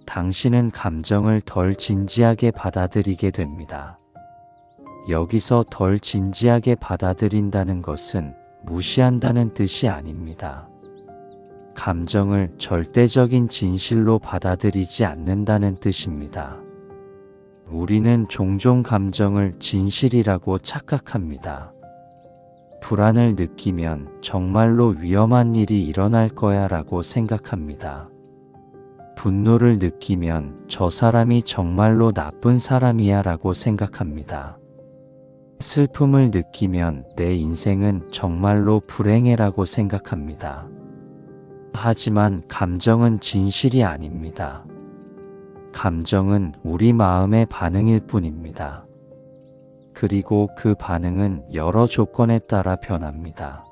당신은 감정을 덜 진지하게 받아들이게 됩니다. 여기서 덜 진지하게 받아들인다는 것은 무시한다는 뜻이 아닙니다. 감정을 절대적인 진실로 받아들이지 않는다는 뜻입니다. 우리는 종종 감정을 진실이라고 착각합니다. 불안을 느끼면 정말로 위험한 일이 일어날 거야 라고 생각합니다. 분노를 느끼면 저 사람이 정말로 나쁜 사람이야 라고 생각합니다. 슬픔을 느끼면 내 인생은 정말로 불행해라고 생각합니다. 하지만 감정은 진실이 아닙니다. 감정은 우리 마음의 반응일 뿐입니다. 그리고 그 반응은 여러 조건에 따라 변합니다.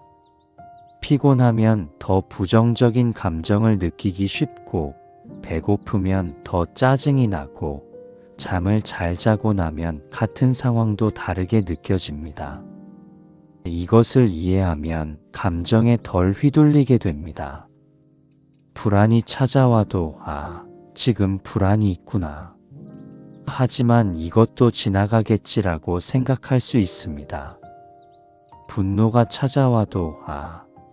피곤하면 더 부정적인 감정을 느끼기 쉽고, 배고프면 더 짜증이 나고, 잠을 잘 자고 나면 같은 상황도 다르게 느껴집니다. 이것을 이해하면 감정에 덜 휘둘리게 됩니다. 불안이 찾아와도 지금 불안이 있구나. 하지만 이것도 지나가겠지라고 생각할 수 있습니다. 분노가 찾아와도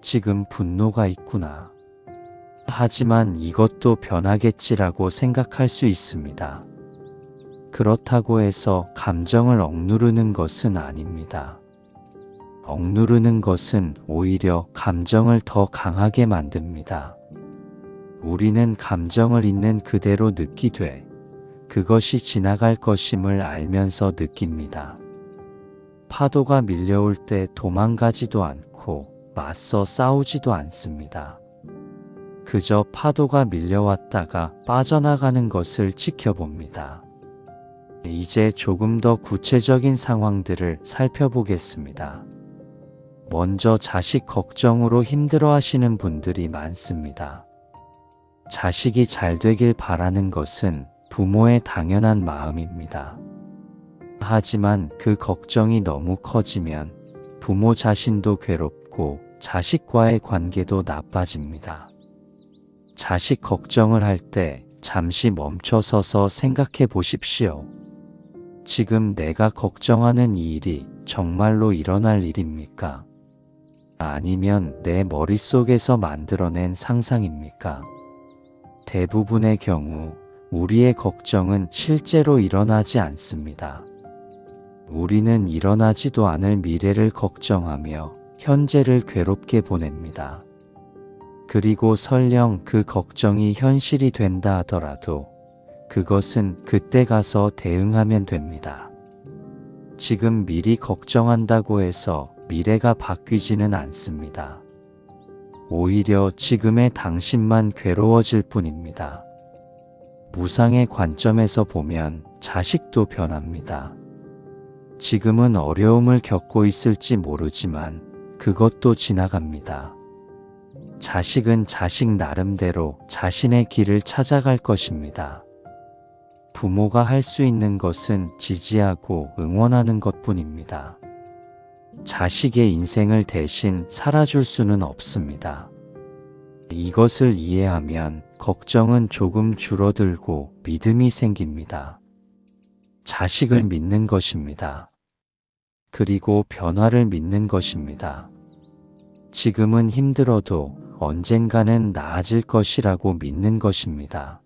지금 분노가 있구나. 하지만 이것도 변하겠지라고 생각할 수 있습니다. 그렇다고 해서 감정을 억누르는 것은 아닙니다. 억누르는 것은 오히려 감정을 더 강하게 만듭니다. 우리는 감정을 있는 그대로 느끼되 그것이 지나갈 것임을 알면서 느낍니다. 파도가 밀려올 때 도망가지도 않고 맞서 싸우지도 않습니다. 그저 파도가 밀려왔다가 빠져나가는 것을 지켜봅니다. 이제 조금 더 구체적인 상황들을 살펴보겠습니다. 먼저 자식 걱정으로 힘들어하시는 분들이 많습니다. 자식이 잘 되길 바라는 것은 부모의 당연한 마음입니다. 하지만 그 걱정이 너무 커지면 부모 자신도 괴롭고 자식과의 관계도 나빠집니다. 자식 걱정을 할 때 잠시 멈춰서서 생각해 보십시오. 지금 내가 걱정하는 이 일이 정말로 일어날 일입니까? 아니면 내 머릿속에서 만들어낸 상상입니까? 대부분의 경우 우리의 걱정은 실제로 일어나지 않습니다. 우리는 일어나지도 않을 미래를 걱정하며 현재를 괴롭게 보냅니다. 그리고 설령 그 걱정이 현실이 된다 하더라도 그것은 그때 가서 대응하면 됩니다. 지금 미리 걱정한다고 해서 미래가 바뀌지는 않습니다. 오히려 지금의 당신만 괴로워질 뿐입니다. 무상의 관점에서 보면 자식도 변합니다. 지금은 어려움을 겪고 있을지 모르지만 그것도 지나갑니다. 자식은 자식 나름대로 자신의 길을 찾아갈 것입니다. 부모가 할 수 있는 것은 지지하고 응원하는 것뿐입니다. 자식의 인생을 대신 살아줄 수는 없습니다. 이것을 이해하면 걱정은 조금 줄어들고 믿음이 생깁니다. 자식을 믿는 것입니다. 그리고 변화를 믿는 것입니다. 지금은 힘들어도 언젠가는 나아질 것이라고 믿는 것입니다.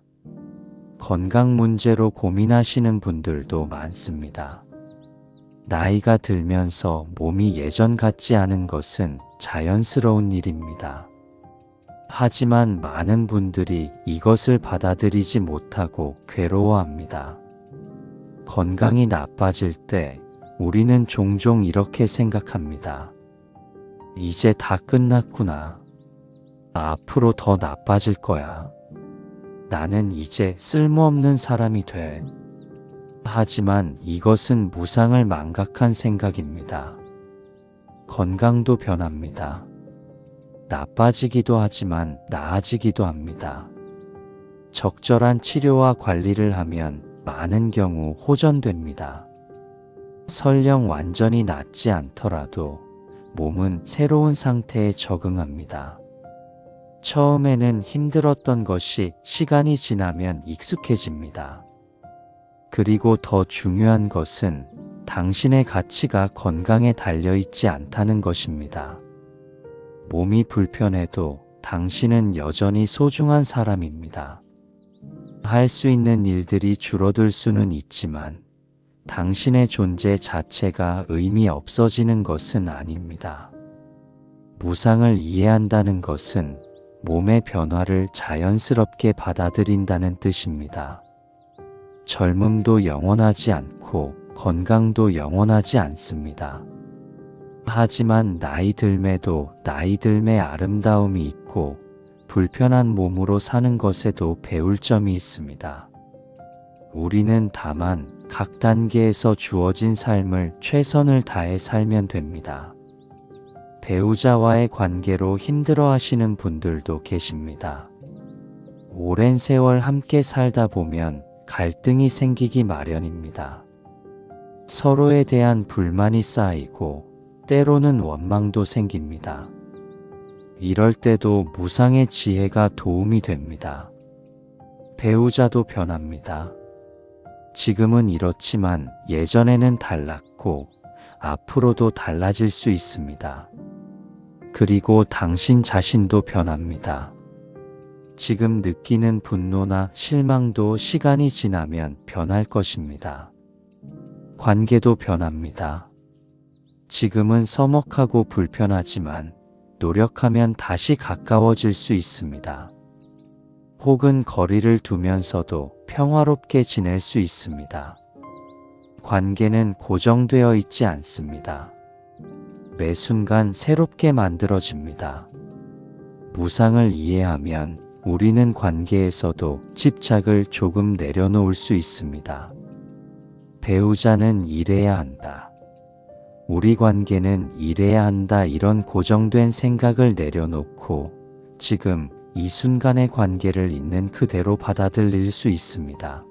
건강 문제로 고민하시는 분들도 많습니다. 나이가 들면서 몸이 예전 같지 않은 것은 자연스러운 일입니다. 하지만 많은 분들이 이것을 받아들이지 못하고 괴로워합니다. 건강이 나빠질 때 우리는 종종 이렇게 생각합니다. 이제 다 끝났구나. 앞으로 더 나빠질 거야. 나는 이제 쓸모없는 사람이 돼. 하지만 이것은 무상을 망각한 생각입니다. 건강도 변합니다. 나빠지기도 하지만 나아지기도 합니다. 적절한 치료와 관리를 하면 많은 경우 호전됩니다. 설령 완전히 낫지 않더라도 몸은 새로운 상태에 적응합니다. 처음에는 힘들었던 것이 시간이 지나면 익숙해집니다. 그리고 더 중요한 것은 당신의 가치가 건강에 달려있지 않다는 것입니다. 몸이 불편해도 당신은 여전히 소중한 사람입니다. 할 수 있는 일들이 줄어들 수는 있지만 당신의 존재 자체가 의미 없어지는 것은 아닙니다. 무상을 이해한다는 것은 몸의 변화를 자연스럽게 받아들인다는 뜻입니다. 젊음도 영원하지 않고 건강도 영원하지 않습니다. 하지만 나이 들매도 나이 들매 아름다움이 있고 불편한 몸으로 사는 것에도 배울 점이 있습니다. 우리는 다만 각 단계에서 주어진 삶을 최선을 다해 살면 됩니다. 배우자와의 관계로 힘들어하시는 분들도 계십니다. 오랜 세월 함께 살다 보면 갈등이 생기기 마련입니다. 서로에 대한 불만이 쌓이고 때로는 원망도 생깁니다. 이럴 때도 무상의 지혜가 도움이 됩니다. 배우자도 변합니다. 지금은 이렇지만 예전에는 달랐고 앞으로도 달라질 수 있습니다. 그리고 당신 자신도 변합니다. 지금 느끼는 분노나 실망도 시간이 지나면 변할 것입니다. 관계도 변합니다. 지금은 서먹하고 불편하지만 노력하면 다시 가까워질 수 있습니다. 혹은 거리를 두면서도 평화롭게 지낼 수 있습니다. 관계는 고정되어 있지 않습니다. 매 순간 새롭게 만들어집니다. 무상을 이해하면 우리는 관계에서도 집착을 조금 내려놓을 수 있습니다. 배우자는 이래야 한다. 우리 관계는 이래야 한다. 이런 고정된 생각을 내려놓고 지금 이 순간의 관계를 있는 그대로 받아들일 수 있습니다.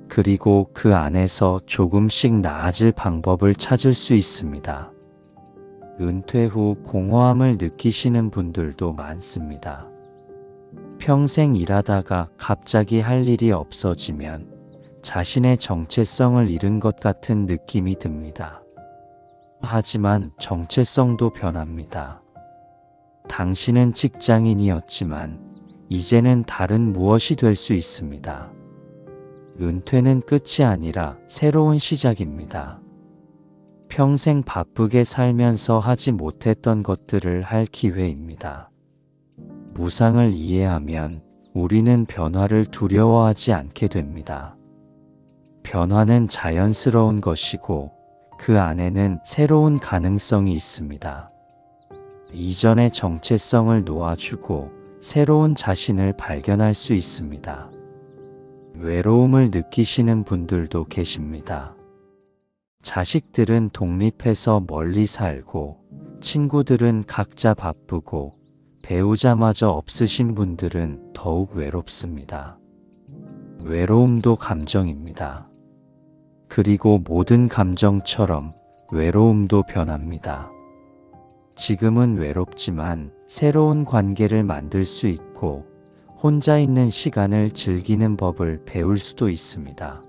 그리고 그 안에서 조금씩 나아질 방법을 찾을 수 있습니다. 은퇴 후 공허함을 느끼시는 분들도 많습니다. 평생 일하다가 갑자기 할 일이 없어지면 자신의 정체성을 잃은 것 같은 느낌이 듭니다. 하지만 정체성도 변합니다. 당신은 직장인이었지만 이제는 다른 무엇이 될 수 있습니다. 은퇴는 끝이 아니라 새로운 시작입니다. 평생 바쁘게 살면서 하지 못했던 것들을 할 기회입니다. 무상을 이해하면 우리는 변화를 두려워하지 않게 됩니다. 변화는 자연스러운 것이고 그 안에는 새로운 가능성이 있습니다. 이전의 정체성을 놓아주고 새로운 자신을 발견할 수 있습니다. 외로움을 느끼시는 분들도 계십니다. 자식들은 독립해서 멀리 살고 친구들은 각자 바쁘고 배우자마저 없으신 분들은 더욱 외롭습니다. 외로움도 감정입니다. 그리고 모든 감정처럼 외로움도 변합니다. 지금은 외롭지만 새로운 관계를 만들 수 있고 혼자 있는 시간을 즐기는 법을 배울 수도 있습니다.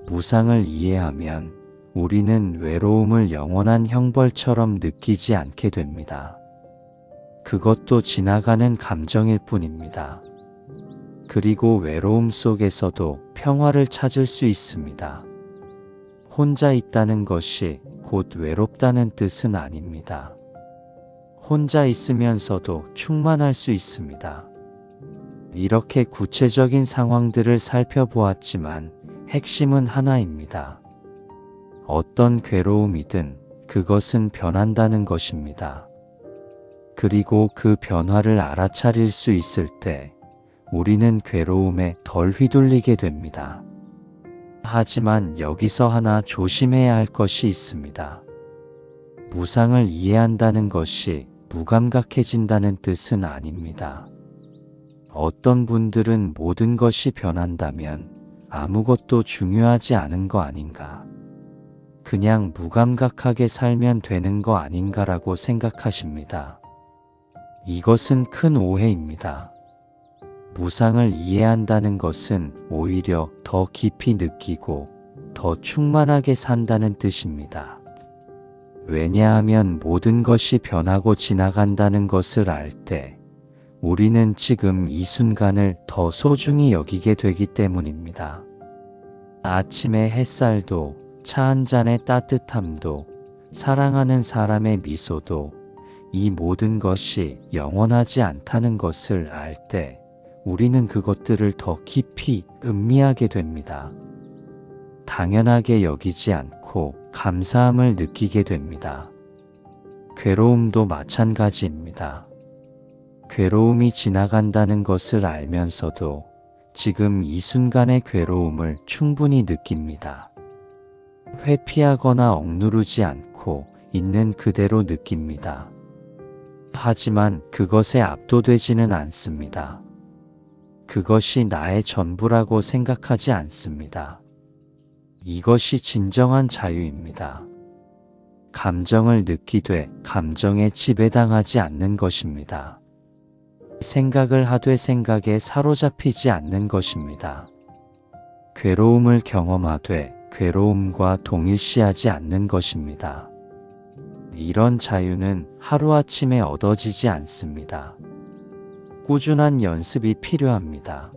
무상을 이해하면 우리는 외로움을 영원한 형벌처럼 느끼지 않게 됩니다. 그것도 지나가는 감정일 뿐입니다. 그리고 외로움 속에서도 평화를 찾을 수 있습니다. 혼자 있다는 것이 곧 외롭다는 뜻은 아닙니다. 혼자 있으면서도 충만할 수 있습니다. 이렇게 구체적인 상황들을 살펴보았지만 핵심은 하나입니다. 어떤 괴로움이든 그것은 변한다는 것입니다. 그리고 그 변화를 알아차릴 수 있을 때 우리는 괴로움에 덜 휘둘리게 됩니다. 하지만 여기서 하나 조심해야 할 것이 있습니다. 무상을 이해한다는 것이 무감각해진다는 뜻은 아닙니다. 어떤 분들은 모든 것이 변한다면 아무것도 중요하지 않은 거 아닌가, 그냥 무감각하게 살면 되는 거 아닌가라고 생각하십니다. 이것은 큰 오해입니다. 무상을 이해한다는 것은 오히려 더 깊이 느끼고 더 충만하게 산다는 뜻입니다. 왜냐하면 모든 것이 변하고 지나간다는 것을 알 때 우리는 지금 이 순간을 더 소중히 여기게 되기 때문입니다. 아침의 햇살도, 차 한 잔의 따뜻함도, 사랑하는 사람의 미소도 이 모든 것이 영원하지 않다는 것을 알 때 우리는 그것들을 더 깊이 음미하게 됩니다. 당연하게 여기지 않고 감사함을 느끼게 됩니다. 괴로움도 마찬가지입니다. 괴로움이 지나간다는 것을 알면서도 지금 이 순간의 괴로움을 충분히 느낍니다. 회피하거나 억누르지 않고 있는 그대로 느낍니다. 하지만 그것에 압도되지는 않습니다. 그것이 나의 전부라고 생각하지 않습니다. 이것이 진정한 자유입니다. 감정을 느끼되 감정에 지배당하지 않는 것입니다. 생각을 하되 생각에 사로잡히지 않는 것입니다. 괴로움을 경험하되 괴로움과 동일시하지 않는 것입니다. 이런 자유는 하루아침에 얻어지지 않습니다. 꾸준한 연습이 필요합니다.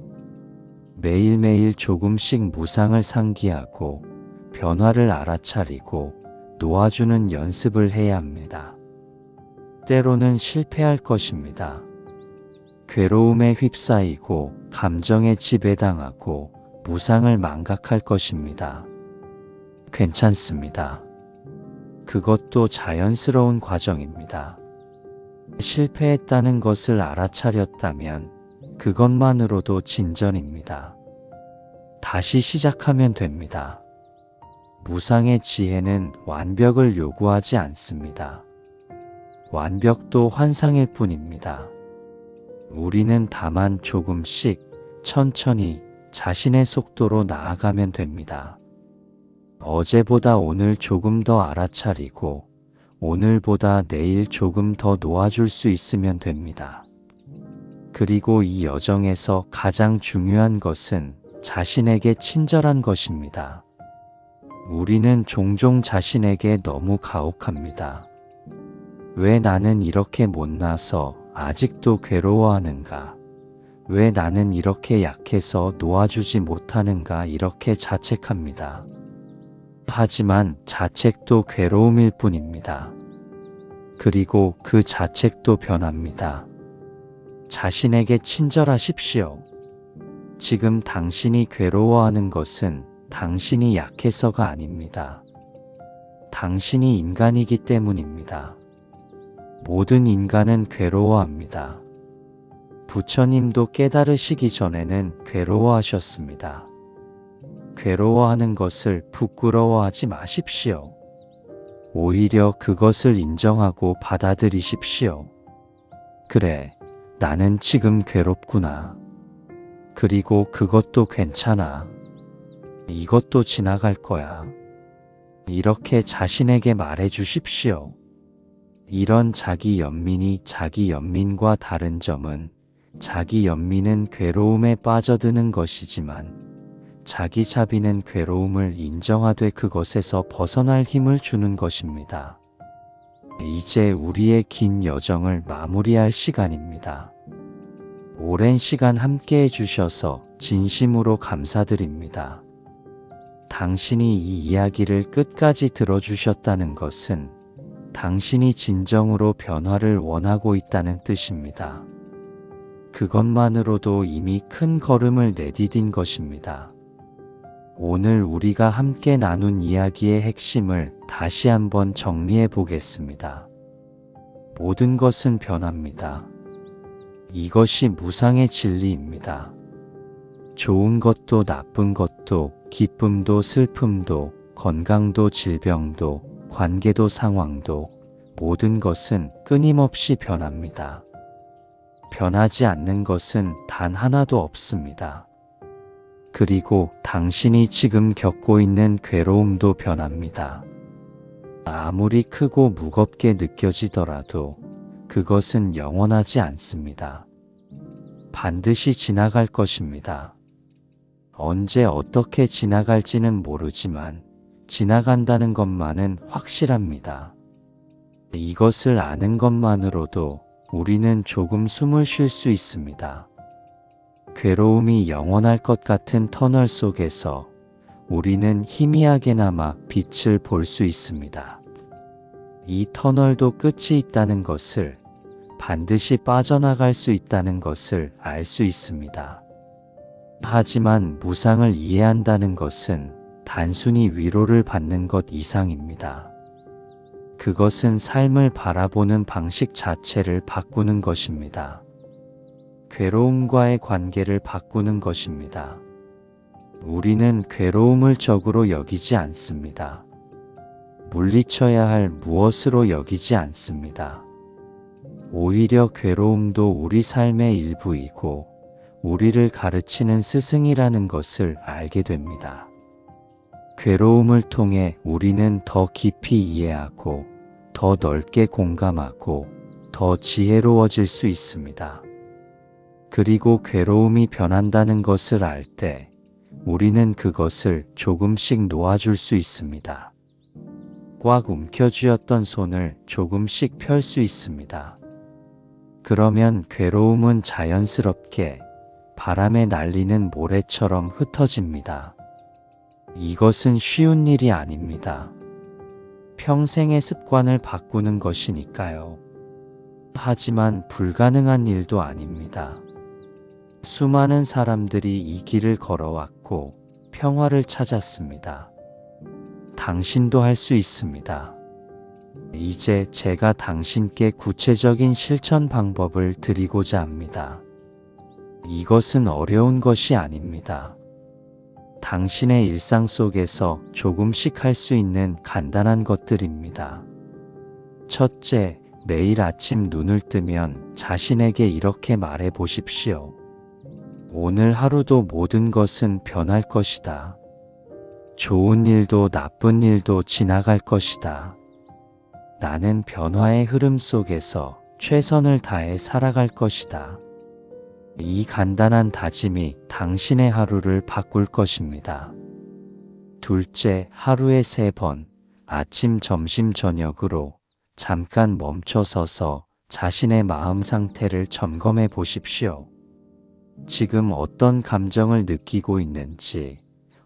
매일매일 조금씩 무상을 상기하고 변화를 알아차리고 놓아주는 연습을 해야 합니다. 때로는 실패할 것입니다. 괴로움에 휩싸이고 감정에 지배당하고 무상을 망각할 것입니다. 괜찮습니다. 그것도 자연스러운 과정입니다. 실패했다는 것을 알아차렸다면 그것만으로도 진전입니다. 다시 시작하면 됩니다. 무상의 지혜는 완벽을 요구하지 않습니다. 완벽도 환상일 뿐입니다. 우리는 다만 조금씩 천천히 자신의 속도로 나아가면 됩니다. 어제보다 오늘 조금 더 알아차리고 오늘보다 내일 조금 더 놓아줄 수 있으면 됩니다. 그리고 이 여정에서 가장 중요한 것은 자신에게 친절한 것입니다. 우리는 종종 자신에게 너무 가혹합니다. 왜 나는 이렇게 못나서 아직도 괴로워하는가? 왜 나는 이렇게 약해서 놓아주지 못하는가? 이렇게 자책합니다. 하지만 자책도 괴로움일 뿐입니다. 그리고 그 자책도 변합니다. 자신에게 친절하십시오. 지금 당신이 괴로워하는 것은 당신이 약해서가 아닙니다. 당신이 인간이기 때문입니다. 모든 인간은 괴로워합니다. 부처님도 깨달으시기 전에는 괴로워하셨습니다. 괴로워하는 것을 부끄러워하지 마십시오. 오히려 그것을 인정하고 받아들이십시오. 그래, 나는 지금 괴롭구나. 그리고 그것도 괜찮아. 이것도 지나갈 거야. 이렇게 자신에게 말해 주십시오. 이런 자기 연민이 자기 연민과 다른 점은 자기 연민은 괴로움에 빠져드는 것이지만 자기 자비는 괴로움을 인정하되 그것에서 벗어날 힘을 주는 것입니다. 이제 우리의 긴 여정을 마무리할 시간입니다. 오랜 시간 함께 해주셔서 진심으로 감사드립니다. 당신이 이 이야기를 끝까지 들어주셨다는 것은 당신이 진정으로 변화를 원하고 있다는 뜻입니다. 그것만으로도 이미 큰 걸음을 내디딘 것입니다. 오늘 우리가 함께 나눈 이야기의 핵심을 다시 한번 정리해 보겠습니다. 모든 것은 변합니다. 이것이 무상의 진리입니다. 좋은 것도 나쁜 것도 기쁨도 슬픔도 건강도 질병도 관계도 상황도 모든 것은 끊임없이 변합니다. 변하지 않는 것은 단 하나도 없습니다. 그리고 당신이 지금 겪고 있는 괴로움도 변합니다. 아무리 크고 무겁게 느껴지더라도 그것은 영원하지 않습니다. 반드시 지나갈 것입니다. 언제 어떻게 지나갈지는 모르지만 지나간다는 것만은 확실합니다. 이것을 아는 것만으로도 우리는 조금 숨을 쉴 수 있습니다. 괴로움이 영원할 것 같은 터널 속에서 우리는 희미하게나마 빛을 볼 수 있습니다. 이 터널도 끝이 있다는 것을, 반드시 빠져나갈 수 있다는 것을 알 수 있습니다. 하지만 무상을 이해한다는 것은 단순히 위로를 받는 것 이상입니다. 그것은 삶을 바라보는 방식 자체를 바꾸는 것입니다. 괴로움과의 관계를 바꾸는 것입니다. 우리는 괴로움을 적으로 여기지 않습니다. 물리쳐야 할 무엇으로 여기지 않습니다. 오히려 괴로움도 우리 삶의 일부이고 우리를 가르치는 스승이라는 것을 알게 됩니다. 괴로움을 통해 우리는 더 깊이 이해하고 더 넓게 공감하고 더 지혜로워질 수 있습니다. 그리고 괴로움이 변한다는 것을 알 때 우리는 그것을 조금씩 놓아줄 수 있습니다. 꽉 움켜쥐었던 손을 조금씩 펼 수 있습니다. 그러면 괴로움은 자연스럽게 바람에 날리는 모래처럼 흩어집니다. 이것은 쉬운 일이 아닙니다. 평생의 습관을 바꾸는 것이니까요. 하지만 불가능한 일도 아닙니다. 수많은 사람들이 이 길을 걸어왔고 평화를 찾았습니다. 당신도 할 수 있습니다. 이제 제가 당신께 구체적인 실천 방법을 드리고자 합니다. 이것은 어려운 것이 아닙니다. 당신의 일상 속에서 조금씩 할 수 있는 간단한 것들입니다. 첫째, 매일 아침 눈을 뜨면 자신에게 이렇게 말해 보십시오. 오늘 하루도 모든 것은 변할 것이다. 좋은 일도 나쁜 일도 지나갈 것이다. 나는 변화의 흐름 속에서 최선을 다해 살아갈 것이다. 이 간단한 다짐이 당신의 하루를 바꿀 것입니다. 둘째, 하루에 3번, 아침, 점심, 저녁으로 잠깐 멈춰서서 자신의 마음 상태를 점검해 보십시오. 지금 어떤 감정을 느끼고 있는지,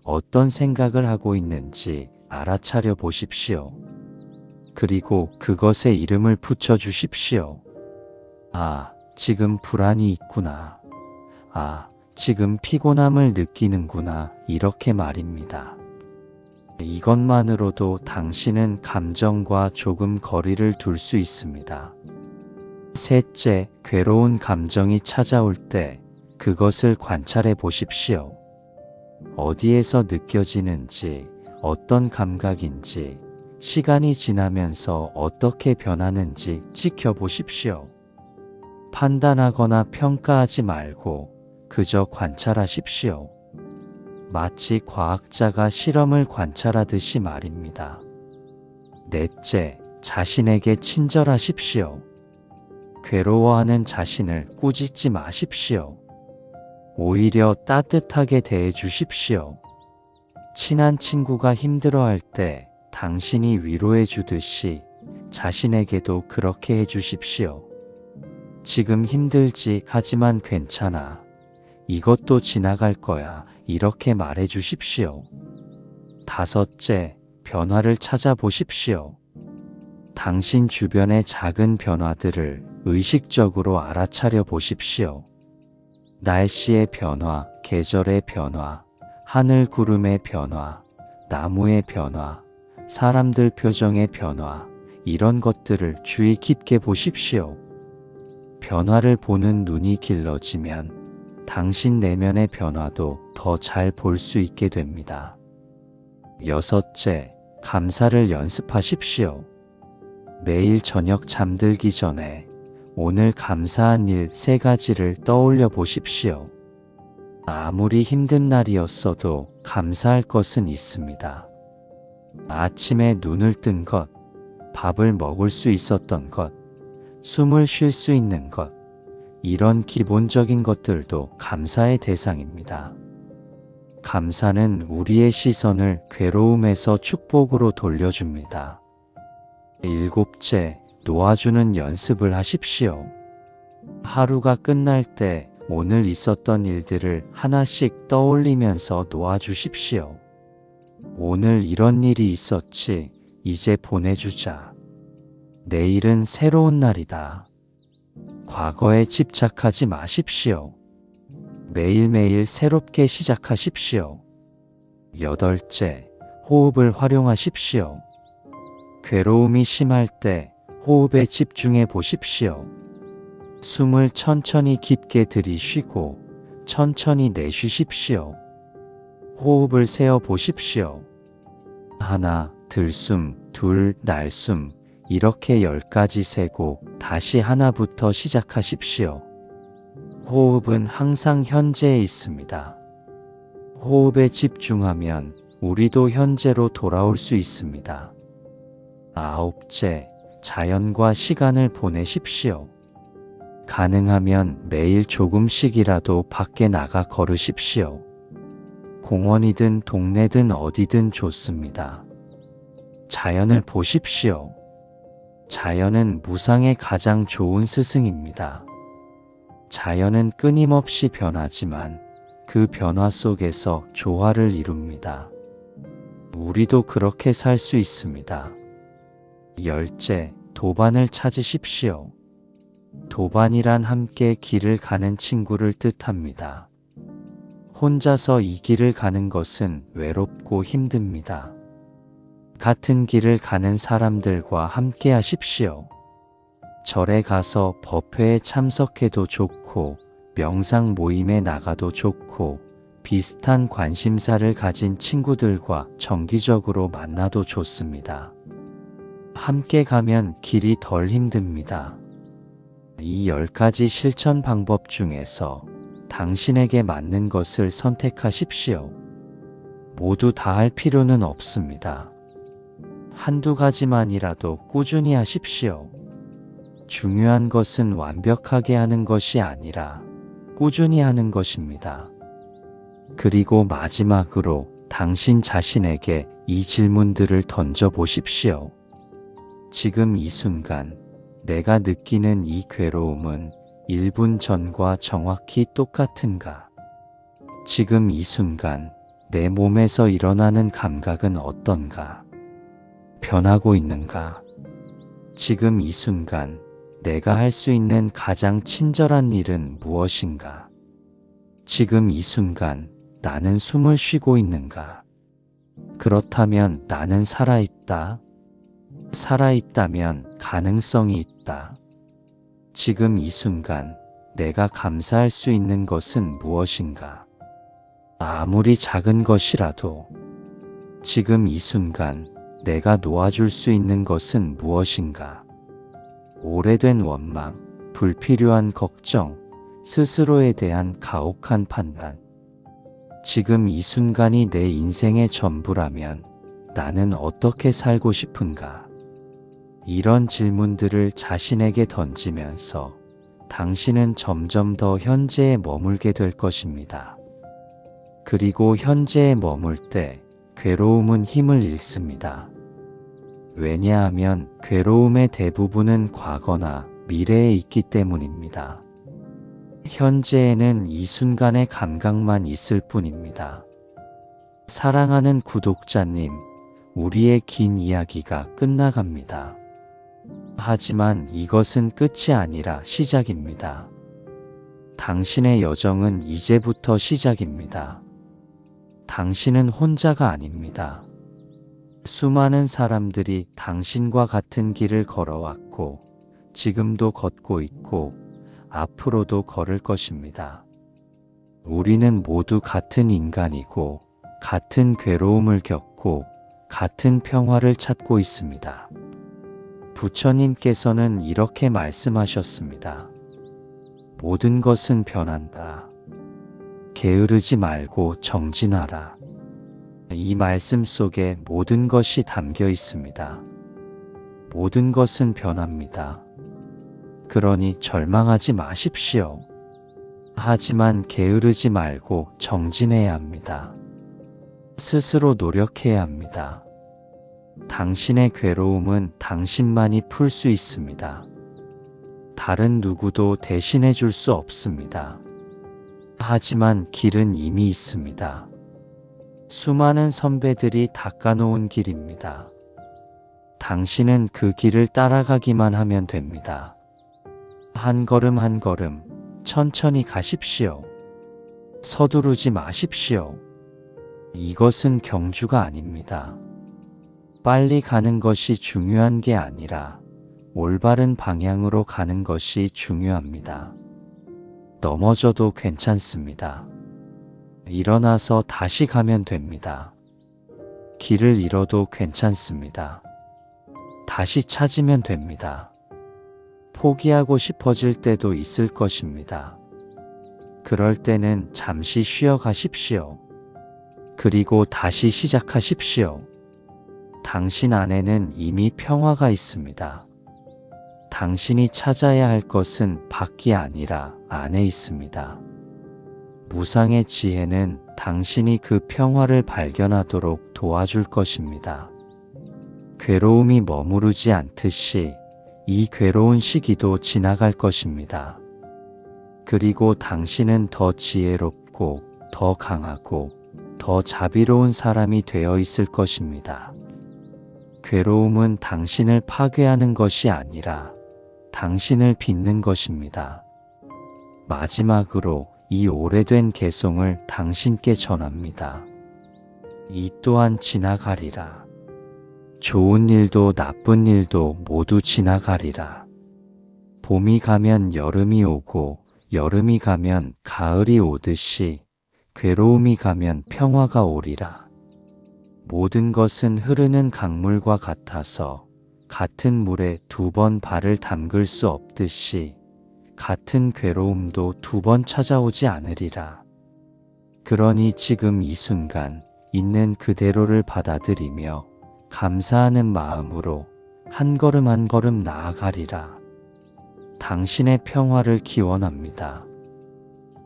어떤 생각을 하고 있는지 알아차려 보십시오. 그리고 그것에 이름을 붙여 주십시오. 아, 지금 불안이 있구나. 아, 지금 피곤함을 느끼는구나. 이렇게 말입니다. 이것만으로도 당신은 감정과 조금 거리를 둘 수 있습니다. 셋째, 괴로운 감정이 찾아올 때 그것을 관찰해 보십시오. 어디에서 느껴지는지, 어떤 감각인지, 시간이 지나면서 어떻게 변하는지 지켜보십시오. 판단하거나 평가하지 말고 그저 관찰하십시오. 마치 과학자가 실험을 관찰하듯이 말입니다. 넷째, 자신에게 친절하십시오. 괴로워하는 자신을 꾸짖지 마십시오. 오히려 따뜻하게 대해 주십시오. 친한 친구가 힘들어할 때 당신이 위로해 주듯이 자신에게도 그렇게 해 주십시오. 지금 힘들지, 하지만 괜찮아. 이것도 지나갈 거야. 이렇게 말해 주십시오. 다섯째, 변화를 찾아보십시오. 당신 주변의 작은 변화들을 의식적으로 알아차려 보십시오. 날씨의 변화, 계절의 변화, 하늘 구름의 변화, 나무의 변화, 사람들 표정의 변화, 이런 것들을 주의 깊게 보십시오. 변화를 보는 눈이 길러지면 당신 내면의 변화도 더 잘 볼 수 있게 됩니다. 여섯째, 감사를 연습하십시오. 매일 저녁 잠들기 전에 오늘 감사한 일 3가지를 떠올려 보십시오. 아무리 힘든 날이었어도 감사할 것은 있습니다. 아침에 눈을 뜬 것, 밥을 먹을 수 있었던 것, 숨을 쉴 수 있는 것, 이런 기본적인 것들도 감사의 대상입니다. 감사는 우리의 시선을 괴로움에서 축복으로 돌려줍니다. 일곱째, 놓아주는 연습을 하십시오. 하루가 끝날 때 오늘 있었던 일들을 하나씩 떠올리면서 놓아주십시오. 오늘 이런 일이 있었지, 이제 보내주자. 내일은 새로운 날이다. 과거에 집착하지 마십시오. 매일매일 새롭게 시작하십시오. 여덟째, 호흡을 활용하십시오. 괴로움이 심할 때 호흡에 집중해 보십시오. 숨을 천천히 깊게 들이쉬고 천천히 내쉬십시오. 호흡을 세어 보십시오. 하나, 들숨, 둘, 날숨, 이렇게 10가지 세고 다시 하나부터 시작하십시오. 호흡은 항상 현재에 있습니다. 호흡에 집중하면 우리도 현재로 돌아올 수 있습니다. 아홉째, 자연과 시간을 보내십시오. 가능하면 매일 조금씩이라도 밖에 나가 걸으십시오. 공원이든 동네든 어디든 좋습니다. 자연을 보십시오. 자연은 무상의 가장 좋은 스승입니다. 자연은 끊임없이 변하지만 그 변화 속에서 조화를 이룹니다. 우리도 그렇게 살 수 있습니다. 열째, 도반을 찾으십시오. 도반이란 함께 길을 가는 친구를 뜻합니다. 혼자서 이 길을 가는 것은 외롭고 힘듭니다. 같은 길을 가는 사람들과 함께 하십시오. 절에 가서 법회에 참석해도 좋고, 명상 모임에 나가도 좋고, 비슷한 관심사를 가진 친구들과 정기적으로 만나도 좋습니다. 함께 가면 길이 덜 힘듭니다. 이 10가지 실천 방법 중에서 당신에게 맞는 것을 선택하십시오. 모두 다 할 필요는 없습니다. 한두 가지만이라도 꾸준히 하십시오. 중요한 것은 완벽하게 하는 것이 아니라 꾸준히 하는 것입니다. 그리고 마지막으로 당신 자신에게 이 질문들을 던져보십시오. 지금 이 순간 내가 느끼는 이 괴로움은 1분 전과 정확히 똑같은가? 지금 이 순간 내 몸에서 일어나는 감각은 어떤가? 변하고 있는가? 지금 이 순간 내가 할 수 있는 가장 친절한 일은 무엇인가? 지금 이 순간 나는 숨을 쉬고 있는가? 그렇다면 나는 살아있다? 살아있다면 가능성이 있다. 지금 이 순간 내가 감사할 수 있는 것은 무엇인가? 아무리 작은 것이라도 지금 이 순간 내가 놓아줄 수 있는 것은 무엇인가? 오래된 원망, 불필요한 걱정, 스스로에 대한 가혹한 판단. 지금 이 순간이 내 인생의 전부라면 나는 어떻게 살고 싶은가? 이런 질문들을 자신에게 던지면서 당신은 점점 더 현재에 머물게 될 것입니다. 그리고 현재에 머물 때 괴로움은 힘을 잃습니다. 왜냐하면 괴로움의 대부분은 과거나 미래에 있기 때문입니다. 현재에는 이 순간의 감각만 있을 뿐입니다. 사랑하는 구독자님, 우리의 긴 이야기가 끝나갑니다. 하지만 이것은 끝이 아니라 시작입니다. 당신의 여정은 이제부터 시작입니다. 당신은 혼자가 아닙니다. 수많은 사람들이 당신과 같은 길을 걸어왔고, 지금도 걷고 있고, 앞으로도 걸을 것입니다. 우리는 모두 같은 인간이고, 같은 괴로움을 겪고, 같은 평화를 찾고 있습니다. 부처님께서는 이렇게 말씀하셨습니다. 모든 것은 변한다. 게으르지 말고 정진하라. 이 말씀 속에 모든 것이 담겨 있습니다. 모든 것은 변합니다. 그러니 절망하지 마십시오. 하지만 게으르지 말고 정진해야 합니다. 스스로 노력해야 합니다. 당신의 괴로움은 당신만이 풀 수 있습니다. 다른 누구도 대신해 줄 수 없습니다. 하지만 길은 이미 있습니다. 수많은 선배들이 닦아놓은 길입니다. 당신은 그 길을 따라가기만 하면 됩니다. 한 걸음 한 걸음 천천히 가십시오. 서두르지 마십시오. 이것은 경주가 아닙니다. 빨리 가는 것이 중요한 게 아니라 올바른 방향으로 가는 것이 중요합니다. 넘어져도 괜찮습니다. 일어나서 다시 가면 됩니다. 길을 잃어도 괜찮습니다. 다시 찾으면 됩니다. 포기하고 싶어질 때도 있을 것입니다. 그럴 때는 잠시 쉬어 가십시오. 그리고 다시 시작하십시오. 당신 안에는 이미 평화가 있습니다. 당신이 찾아야 할 것은 밖이 아니라 안에 있습니다. 무상의 지혜는 당신이 그 평화를 발견하도록 도와줄 것입니다. 괴로움이 머무르지 않듯이 이 괴로운 시기도 지나갈 것입니다. 그리고 당신은 더 지혜롭고 더 강하고 더 자비로운 사람이 되어 있을 것입니다. 괴로움은 당신을 파괴하는 것이 아니라 당신을 빚는 것입니다. 마지막으로 이 오래된 개송을 당신께 전합니다. 이 또한 지나가리라. 좋은 일도 나쁜 일도 모두 지나가리라. 봄이 가면 여름이 오고 여름이 가면 가을이 오듯이 괴로움이 가면 평화가 오리라. 모든 것은 흐르는 강물과 같아서 같은 물에 2번 발을 담글 수 없듯이 같은 괴로움도 2번 찾아오지 않으리라. 그러니 지금 이 순간 있는 그대로를 받아들이며 감사하는 마음으로 한 걸음 한 걸음 나아가리라. 당신의 평화를 기원합니다.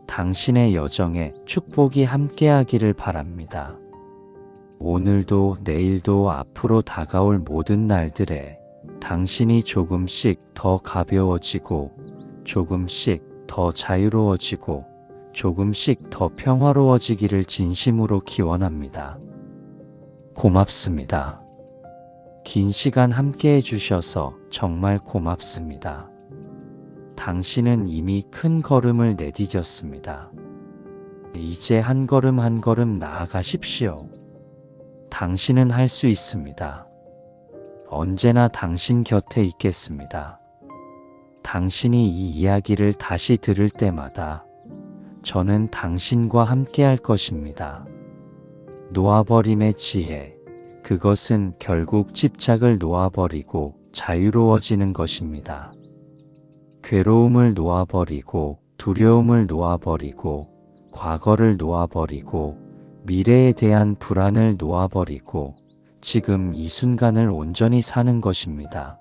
당신의 여정에 축복이 함께하기를 바랍니다. 오늘도 내일도 앞으로 다가올 모든 날들에 당신이 조금씩 더 가벼워지고 조금씩 더 자유로워지고 조금씩 더 평화로워지기를 진심으로 기원합니다. 고맙습니다. 긴 시간 함께 해주셔서 정말 고맙습니다. 당신은 이미 큰 걸음을 내디뎠습니다. 이제 한 걸음 한 걸음 나아가십시오. 당신은 할 수 있습니다. 언제나 당신 곁에 있겠습니다. 당신이 이 이야기를 다시 들을 때마다 저는 당신과 함께 할 것입니다. 놓아버림의 지혜, 그것은 결국 집착을 놓아버리고 자유로워지는 것입니다. 괴로움을 놓아버리고 두려움을 놓아버리고 과거를 놓아버리고 미래에 대한 불안을 놓아버리고 지금 이 순간을 온전히 사는 것입니다.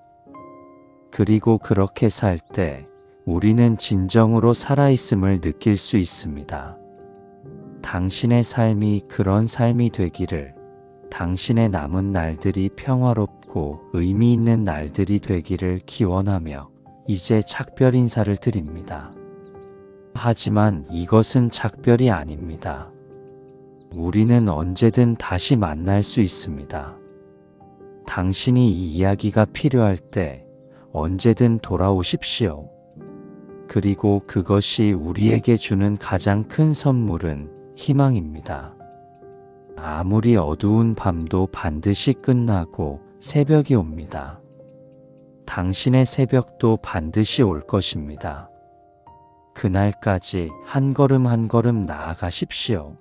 그리고 그렇게 살 때 우리는 진정으로 살아있음을 느낄 수 있습니다. 당신의 삶이 그런 삶이 되기를, 당신의 남은 날들이 평화롭고 의미 있는 날들이 되기를 기원하며 이제 작별 인사를 드립니다. 하지만 이것은 작별이 아닙니다. 우리는 언제든 다시 만날 수 있습니다. 당신이 이 이야기가 필요할 때 언제든 돌아오십시오. 그리고 그것이 우리에게 주는 가장 큰 선물은 희망입니다. 아무리 어두운 밤도 반드시 끝나고 새벽이 옵니다. 당신의 새벽도 반드시 올 것입니다. 그날까지 한 걸음 한 걸음 나아가십시오.